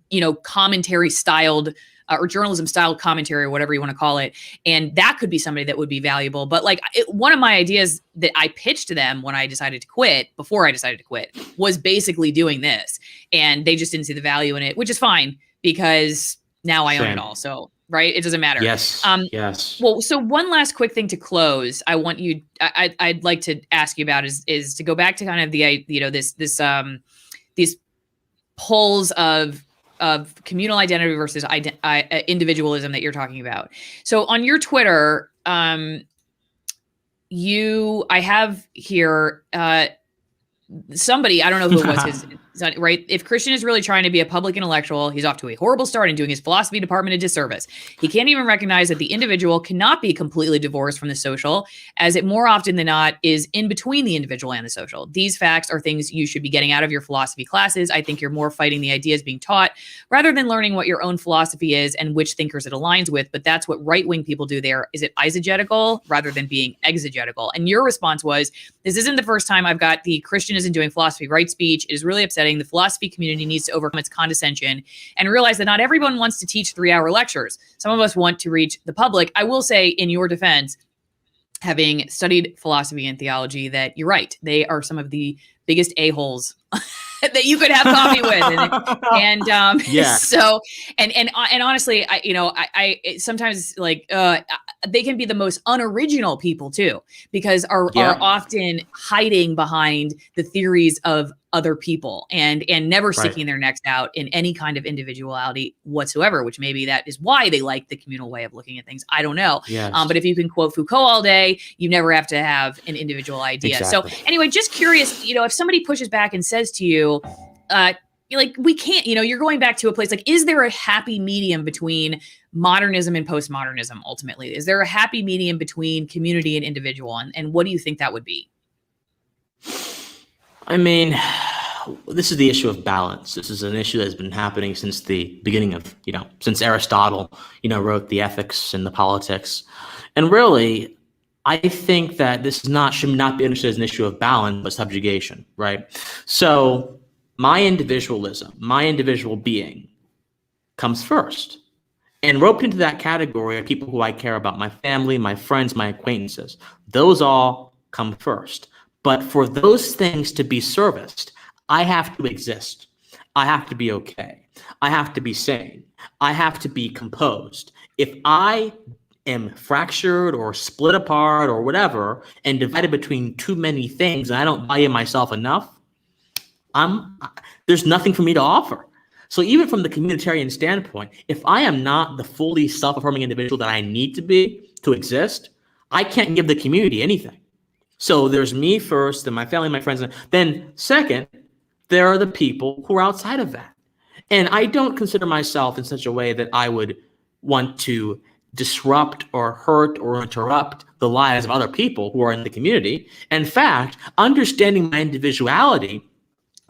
you know, commentary styled or journalism style commentary or whatever you want to call it. And that could be somebody that would be valuable. But like one of my ideas that I pitched to them when I decided to quit, before I decided to quit, was basically doing this. And they just didn't see the value in it, which is fine because now I own it all. So, right. It doesn't matter. Yes. Well, so one last quick thing to close. I'd like to ask you about is to go back to kind of the, you know, these polls of communal identity versus individualism that you're talking about. So on your Twitter, I have here somebody, I don't know who it was, his son, right? If Christian is really trying to be a public intellectual, he's off to a horrible start and doing his philosophy department a disservice. He can't even recognize that the individual cannot be completely divorced from the social, as it more often than not is in between the individual and the social. These facts are things you should be getting out of your philosophy classes. I think you're more fighting the ideas being taught rather than learning what your own philosophy is and which thinkers it aligns with. But that's what right-wing people do there. Is it eisegetical rather than being exegetical? And your response was, this isn't the first time I've got the Christian isn't doing philosophy right speech. It is really upsetting. The philosophy community needs to overcome its condescension and realize that not everyone wants to teach 3-hour lectures. Some of us want to reach the public. I will say, in your defense, having studied philosophy and theology, that you're right. They are some of the biggest a-holes that you could have coffee with. So, and honestly, I sometimes like, they can be the most unoriginal people too, because are often hiding behind the theories of other people and never sticking their necks out in any kind of individuality whatsoever, which maybe that is why they like the communal way of looking at things. I don't know. But if you can quote Foucault all day, you never have to have an individual idea. Exactly. So anyway, just curious, if somebody pushes back and says to you, like, we can't, you're going back to a place, like, is there a happy medium between modernism and postmodernism ultimately? Is there a happy medium between community and individual? And what do you think that would be? I mean, this is the issue of balance. This is an issue that's been happening since the beginning of, since Aristotle, wrote the Ethics and the Politics. And really, I think that this should not be understood as an issue of balance, but subjugation, right? So my individualism, my individual being comes first. And roped into that category are people who I care about, my family, my friends, my acquaintances. Those all come first. But for those things to be serviced, I have to exist. I have to be okay. I have to be sane. I have to be composed. If I am fractured or split apart or whatever and divided between too many things and I don't value myself enough, there's nothing for me to offer. So even from the communitarian standpoint, if I am not the fully self-affirming individual that I need to be to exist, I can't give the community anything. So there's me first, and my family, my friends, and then second, there are the people who are outside of that. And I don't consider myself in such a way that I would want to disrupt or hurt or interrupt the lives of other people who are in the community. In fact, understanding my individuality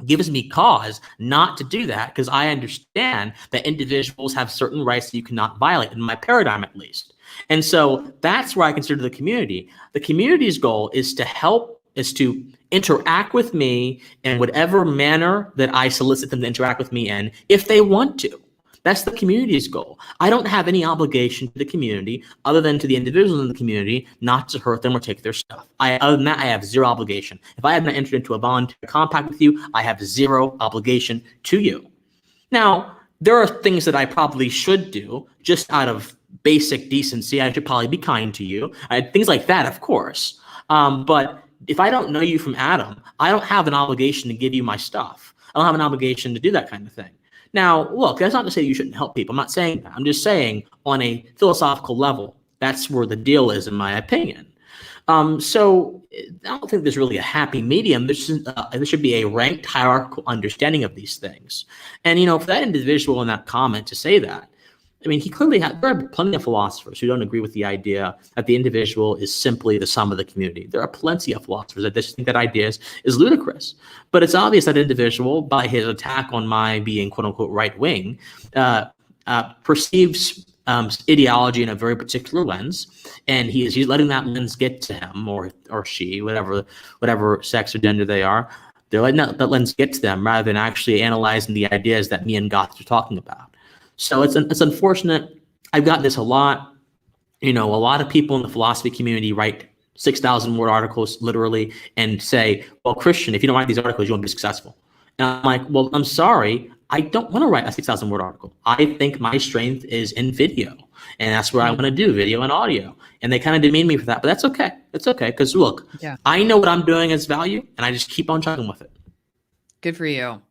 gives me cause not to do that, because I understand that individuals have certain rights that you cannot violate, in my paradigm at least. And so that's where I consider the community. The community's goal is to interact with me in whatever manner that I solicit them to interact with me in, if they want to. That's the community's goal. I don't have any obligation to the community other than to the individuals in the community not to hurt them or take their stuff. Other than that, I have zero obligation. If I have not entered into a voluntary compact with you, I have zero obligation to you. Now, there are things that I probably should do just out of basic decency. I should probably be kind to you. Things like that, of course. But if I don't know you from Adam, I don't have an obligation to give you my stuff. I don't have an obligation to do that kind of thing. Now, look, that's not to say you shouldn't help people. I'm not saying that. I'm just saying on a philosophical level, that's where the deal is, in my opinion. So I don't think there's really a happy medium. There should be a ranked hierarchical understanding of these things. And, for that individual in that comment to say that, I mean, there are plenty of philosophers who don't agree with the idea that the individual is simply the sum of the community. There are plenty of philosophers that just think that idea is ludicrous. But it's obvious that individual, by his attack on my being quote unquote right wing, perceives ideology in a very particular lens, and he's letting that lens get to him or she, whatever sex or gender they are. They're letting that lens get to them rather than actually analyzing the ideas that me and Goth are talking about. So it's unfortunate. I've gotten this a lot. A lot of people in the philosophy community write 6,000 word articles literally and say, well, Christian, if you don't write these articles, you won't be successful. And I'm like, well, I'm sorry. I don't want to write a 6,000 word article. I think my strength is in video, and that's where I want to do video and audio. And they kind of demean me for that, but that's okay. It's okay, because look, I know what I'm doing as value, and I just keep on chugging with it. Good for you.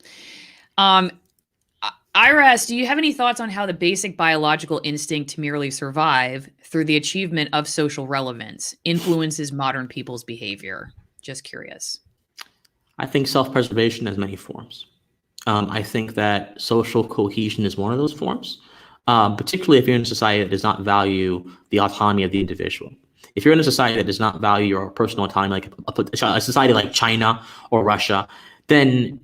Iris, do you have any thoughts on how the basic biological instinct to merely survive through the achievement of social relevance influences modern people's behavior? Just curious. I think self-preservation has many forms. I think that social cohesion is one of those forms, particularly if you're in a society that does not value the autonomy of the individual. If you're in a society that does not value your personal autonomy, like a society like China or Russia, then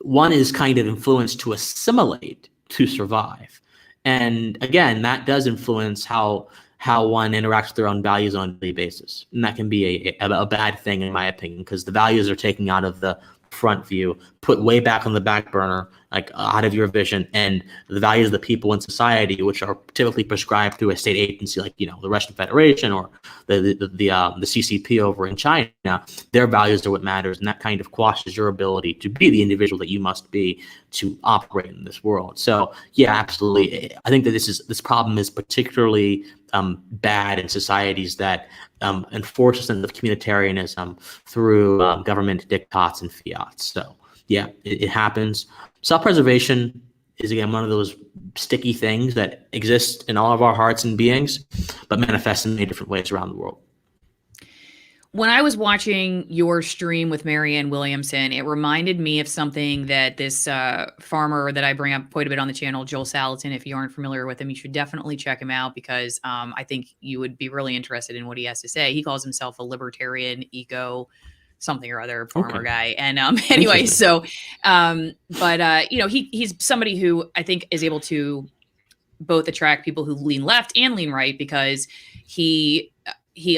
one is kind of influenced to assimilate to survive. And again, that does influence how one interacts with their own values on a daily basis. And that can be a bad thing, in my opinion, because the values are taken out of the front view, put way back on the back burner, like out of your vision, and the values of the people in society, which are typically prescribed through a state agency like the Russian Federation or the CCP over in China, their values are what matters, and that kind of quashes your ability to be the individual that you must be to operate in this world. So yeah, absolutely. I think that this problem is particularly bad in societies that enforce a sense of communitarianism through government diktats and fiats. So yeah, it happens. Self-preservation is, again, one of those sticky things that exist in all of our hearts and beings, but manifests in many different ways around the world. When I was watching your stream with Marianne Williamson, it reminded me of something that this farmer that I bring up quite a bit on the channel, Joel Salatin. If you aren't familiar with him, you should definitely check him out, because I think you would be really interested in what he has to say. He calls himself a libertarian eco something or other farmer guy. And anyway, so he's somebody who I think is able to both attract people who lean left and lean right, because he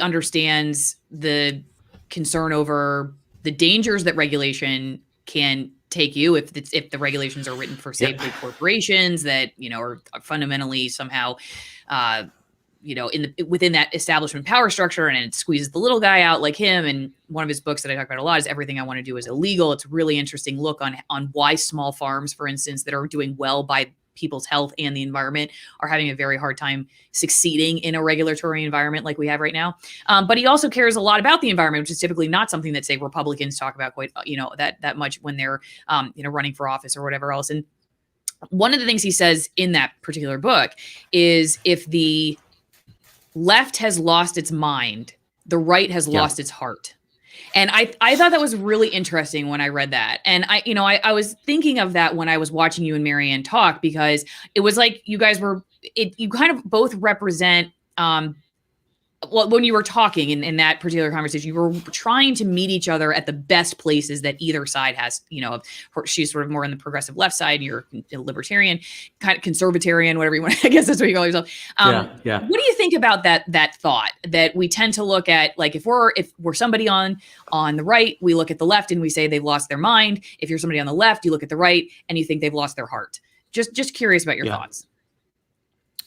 understands the concern over the dangers that regulation can take you if the regulations are written for, say, big corporations that, are fundamentally somehow, within that establishment power structure, and it squeezes the little guy out like him. And one of his books that I talk about a lot is Everything I Want to Do is Illegal. It's a really interesting look on why small farms, for instance, that are doing well by people's health and the environment are having a very hard time succeeding in a regulatory environment like we have right now. But he also cares a lot about the environment, which is typically not something that, say, Republicans talk about quite, that much when they're, running for office or whatever else. And one of the things he says in that particular book is if the left has lost its mind, the right has lost its heart. And I thought that was really interesting when I read that. And I was thinking of that when I was watching you and Marianne talk, because it was like you guys you kind of both represent, when you were talking in that particular conversation, you were trying to meet each other at the best places that either side has, she's sort of more on the progressive left side, and you're a libertarian, kind of conservatarian, whatever you want. I guess that's what you call yourself. What do you think about that thought that we tend to look at, like, if we're somebody on the right, we look at the left and we say they've lost their mind. If you're somebody on the left, you look at the right and you think they've lost their heart. Just curious about your thoughts.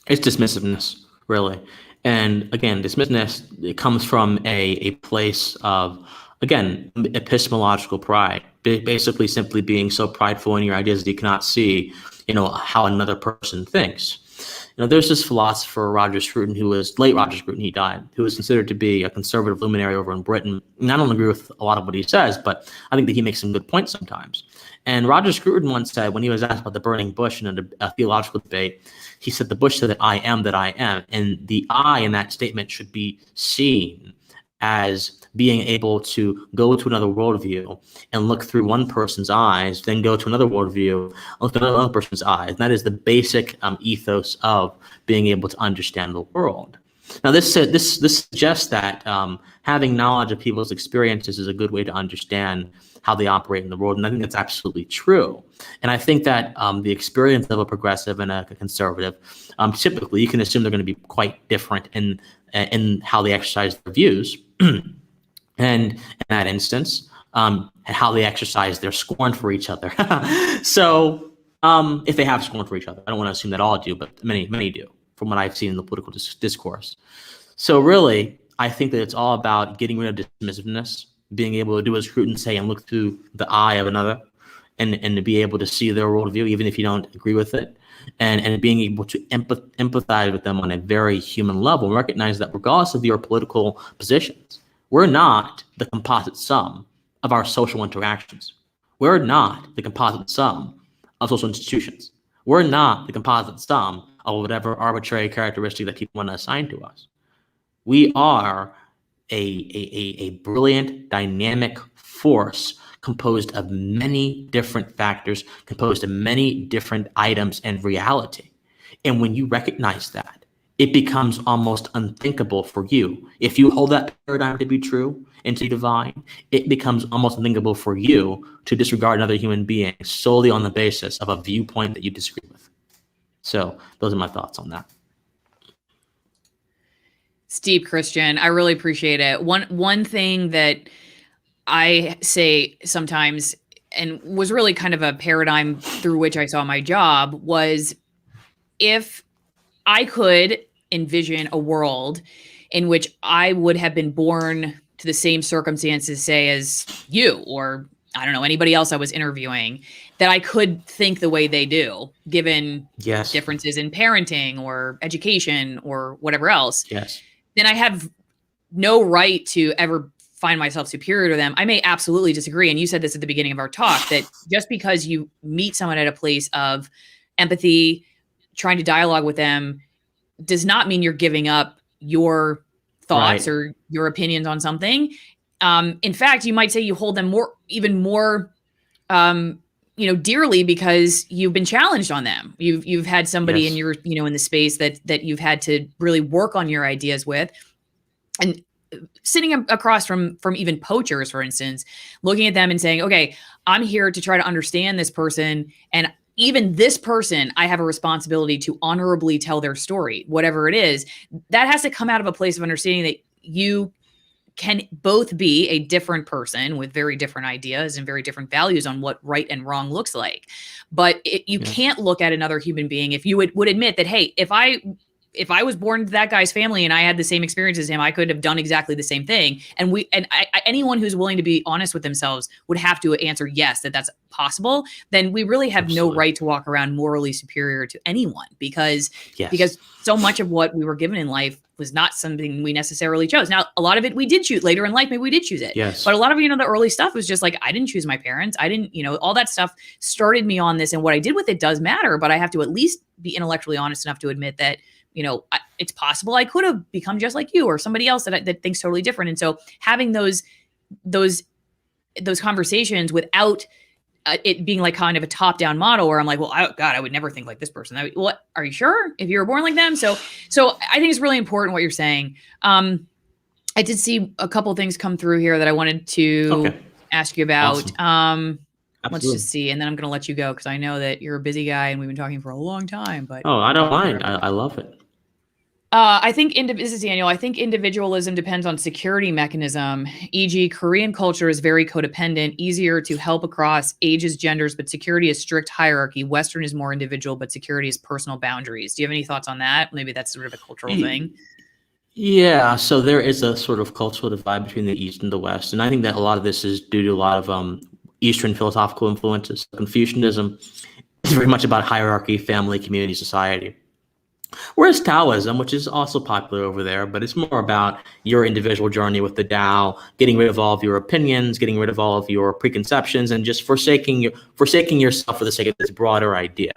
It's dismissiveness, really. And again, dismissiveness, it comes from a place of, again, epistemological pride, basically simply being so prideful in your ideas that you cannot see, how another person thinks. There's this philosopher, Roger Scruton, late Roger Scruton, he died, who was considered to be a conservative luminary over in Britain. And I don't agree with a lot of what he says, but I think that he makes some good points sometimes. And Roger Scruton once said, when he was asked about the burning bush in a theological debate, he said, the bush said that I am that I am. And the I in that statement should be seen as being able to go to another worldview and look through one person's eyes, then go to another worldview, look through another person's eyes. And that is the basic ethos of being able to understand the world. Now, this suggests that having knowledge of people's experiences is a good way to understand how they operate in the world, and I think that's absolutely true. And I think that the experience of a progressive and a conservative, typically you can assume they're going to be quite different in how they exercise their views, and in that instance, and how they exercise their scorn for each other. So, if they have scorn for each other, I don't want to assume that all do, but many do, from what I've seen in the political discourse. So really, I think that it's all about getting rid of dismissiveness, being able to do as Scruton say and look through the eye of another, and to be able to see their worldview, even if you don't agree with it, and being able to empathize with them on a very human level, and recognize that regardless of your political positions, we're not the composite sum of our social interactions. We're not the composite sum of social institutions. We're not the composite sum of whatever arbitrary characteristic that people want to assign to us. We are a brilliant, dynamic force composed of many different factors, composed of many different items and reality. And when you recognize that, it becomes almost unthinkable for you. If you hold that paradigm to be true and to be divine, it becomes almost unthinkable for you to disregard another human being solely on the basis of a viewpoint that you disagree with. So those are my thoughts on that. Steve, Christian, I really appreciate it. One thing that I say sometimes, and was really kind of a paradigm through which I saw my job, was if I could envision a world in which I would have been born to the same circumstances, say, as you, or I don't know, anybody else I was interviewing, that I could think the way they do, given differences in parenting or education or whatever else, then I have no right to ever find myself superior to them. I may absolutely disagree. And you said this at the beginning of our talk, that just because you meet someone at a place of empathy, trying to dialogue with them, does not mean you're giving up your thoughts or your opinions on something. In fact, you might say you hold them even more, dearly, because you've been challenged on them. You've had somebody in your, in the space that you've had to really work on your ideas with, and sitting across from even poachers, for instance, looking at them and saying, okay, I'm here to try to understand this person, and even this person, I have a responsibility to honorably tell their story, whatever it is. That has to come out of a place of understanding that you can both be a different person with very different ideas and very different values on what right and wrong looks like. But you can't look at another human being if you would admit that, hey, if I was born into that guy's family and I had the same experience as him, I could have done exactly the same thing. And anyone who's willing to be honest with themselves would have to answer yes, that's possible. Then we really have no right to walk around morally superior to anyone, because so much of what we were given in life was not something we necessarily chose. Now, a lot of it we did choose later in life. Maybe we did choose it. Yes. But a lot of, the early stuff was just like, I didn't choose my parents. I didn't, all that stuff started me on this. And what I did with it does matter, but I have to at least be intellectually honest enough to admit that, it's possible I could have become just like you or somebody else that thinks totally different. And so having those conversations without it being like kind of a top-down model where I'm like, well, I would never think like this person. What, are you sure if you were born like them? So I think it's really important what you're saying. I did see a couple of things come through here that I wanted to ask you about. Awesome. Let's just see. And then I'm going to let you go because I know that you're a busy guy and we've been talking for a long time. But I don't mind. I love it. I think this is Daniel. I think individualism depends on security mechanism, e.g. Korean culture is very codependent, easier to help across ages, genders, but security is strict hierarchy. Western is more individual, but security is personal boundaries. Do you have any thoughts on that? Maybe that's sort of a cultural thing. Yeah, so there is a sort of cultural divide between the East and the West. And I think that a lot of this is due to a lot of Eastern philosophical influences. Confucianism is very much about hierarchy, family, community, society. Whereas Taoism, which is also popular over there, but it's more about your individual journey with the Tao, getting rid of all of your opinions, getting rid of all of your preconceptions, and just forsaking yourself for the sake of this broader idea.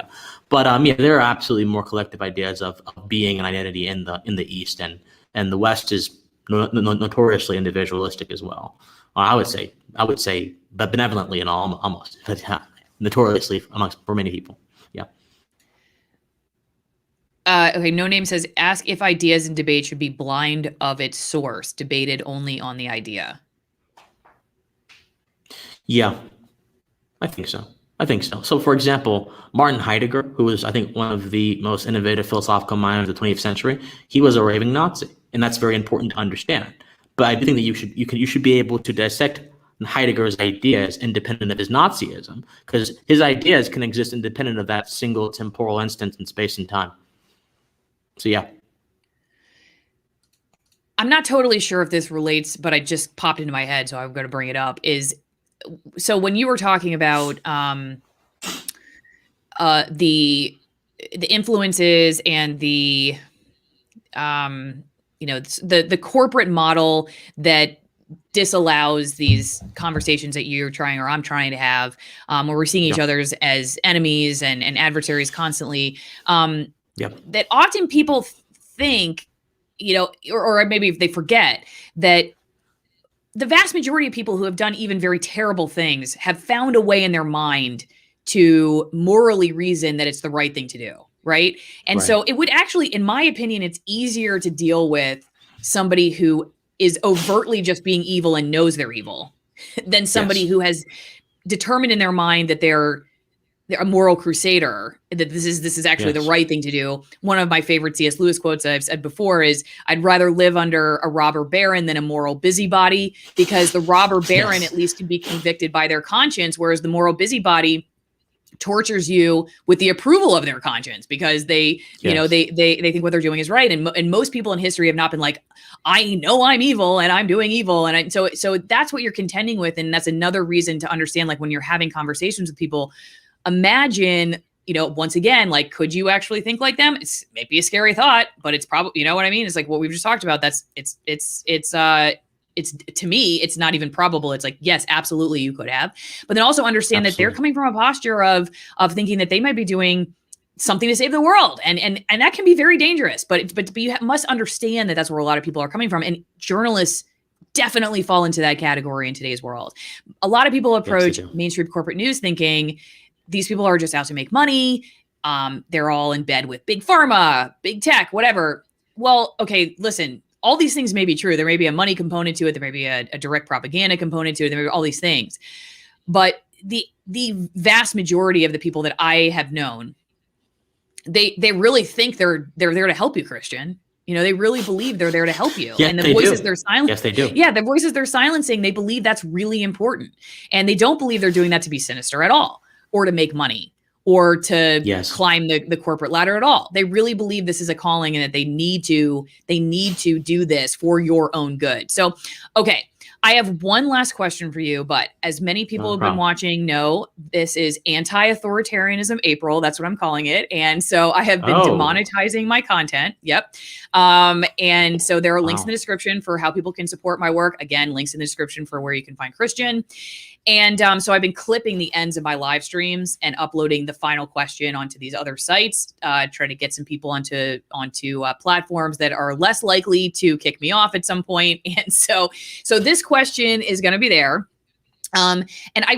But there are absolutely more collective ideas of being an identity in the East, and the West is notoriously individualistic as well. I would say, but benevolently and almost, but notoriously for many people. Yeah. Okay, No Name says, ask if ideas in debate should be blind of its source, debated only on the idea. Yeah, I think so. So, for example, Martin Heidegger, who was, I think, one of the most innovative philosophical minds of the 20th century, he was a raving Nazi, and that's very important to understand. But I do think that you should be able to dissect Heidegger's ideas independent of his Nazism, because his ideas can exist independent of that single temporal instance in space and time. So, yeah. I'm not totally sure if this relates, but it just popped into my head, so I'm going to bring it up. So when you were talking about the influences and the corporate model that disallows these conversations that you're trying or I'm trying to have, where we're seeing each other's as enemies and adversaries constantly. That often people think, or maybe if they forget that the vast majority of people who have done even very terrible things have found a way in their mind to morally reason that it's the right thing to do. Right. And so it would actually, in my opinion, it's easier to deal with somebody who is overtly just being evil and knows they're evil than somebody who has determined in their mind that they're a moral crusader, that this is actually the right thing to do. One of my favorite C.S. Lewis quotes I've said before is, I'd rather live under a robber baron than a moral busybody, because the robber baron at least can be convicted by their conscience, whereas the moral busybody tortures you with the approval of their conscience, because they think what they're doing is right. And most people in history have not been like, I know I'm evil and I'm doing evil. And so that's what you're contending with. And that's another reason to understand, like, when you're having conversations with people, imagine, once again, like, could you actually think like them? It's maybe a scary thought, but it's probably, you know what I mean? It's like what we've just talked about. It's to me, it's not even probable. It's like, yes, absolutely, you could have. But then also understand that they're coming from a posture of thinking that they might be doing something to save the world. And that can be very dangerous. But you must understand that that's where a lot of people are coming from. And journalists definitely fall into that category in today's world. A lot of people approach mainstream corporate news thinking these people are just out to make money. They're all in bed with big pharma, big tech, whatever. Well, okay, listen, all these things may be true. There may be a money component to it. There may be a direct propaganda component to it. There may be all these things. But the vast majority of the people that I have known, they really think they're there to help you, Christian. You know, they really believe they're there to help you. Yes, and the they voices do. they're silencing. Yes, they do. Yeah, the voices they're silencing, they believe that's really important. And they don't believe they're doing that to be sinister at all, or to make money, or to climb the corporate ladder at all. They really believe this is a calling and that they need to do this for your own good. So, okay. I have one last question for you, but as many people have been watching know, this is anti-authoritarianism April. That's what I'm calling it. And so I have been demonetizing my content. Yep. And so there are links in the description for how people can support my work. Again, links in the description for where you can find Christian. And so I've been clipping the ends of my live streams and uploading the final question onto these other sites, trying to get some people onto platforms that are less likely to kick me off at some point. And so this question is going to be there. And I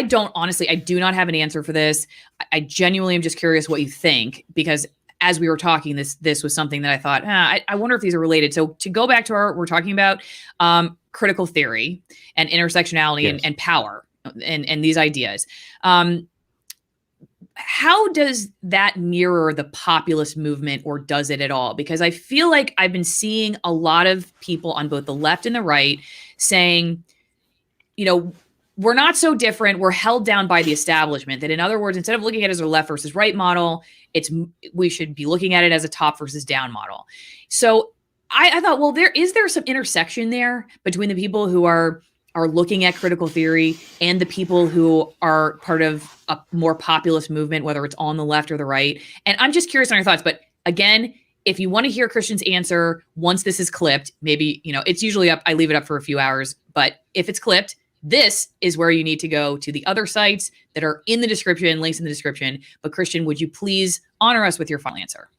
do not have an answer for this. I genuinely am just curious what you think, because as we were talking, this was something that I thought, I wonder if these are related. So to go back to we're talking about critical theory and intersectionality and power and these ideas. How does that mirror the populist movement, or does it at all? Because I feel like I've been seeing a lot of people on both the left and the right saying, you know, we're not so different. We're held down by the establishment. That, in other words, instead of looking at it as a left versus right model, we should be looking at it as a top versus down model. So I thought, well, is there some intersection there between the people who are looking at critical theory and the people who are part of a more populist movement, whether it's on the left or the right? And I'm just curious on your thoughts. But again, if you want to hear Christian's answer once this is clipped, maybe, you know, it's usually up. I leave it up for a few hours. But if it's clipped, this is where you need to go to the other sites that are in the description, links in the description. But Christian, would you please honor us with your final answer?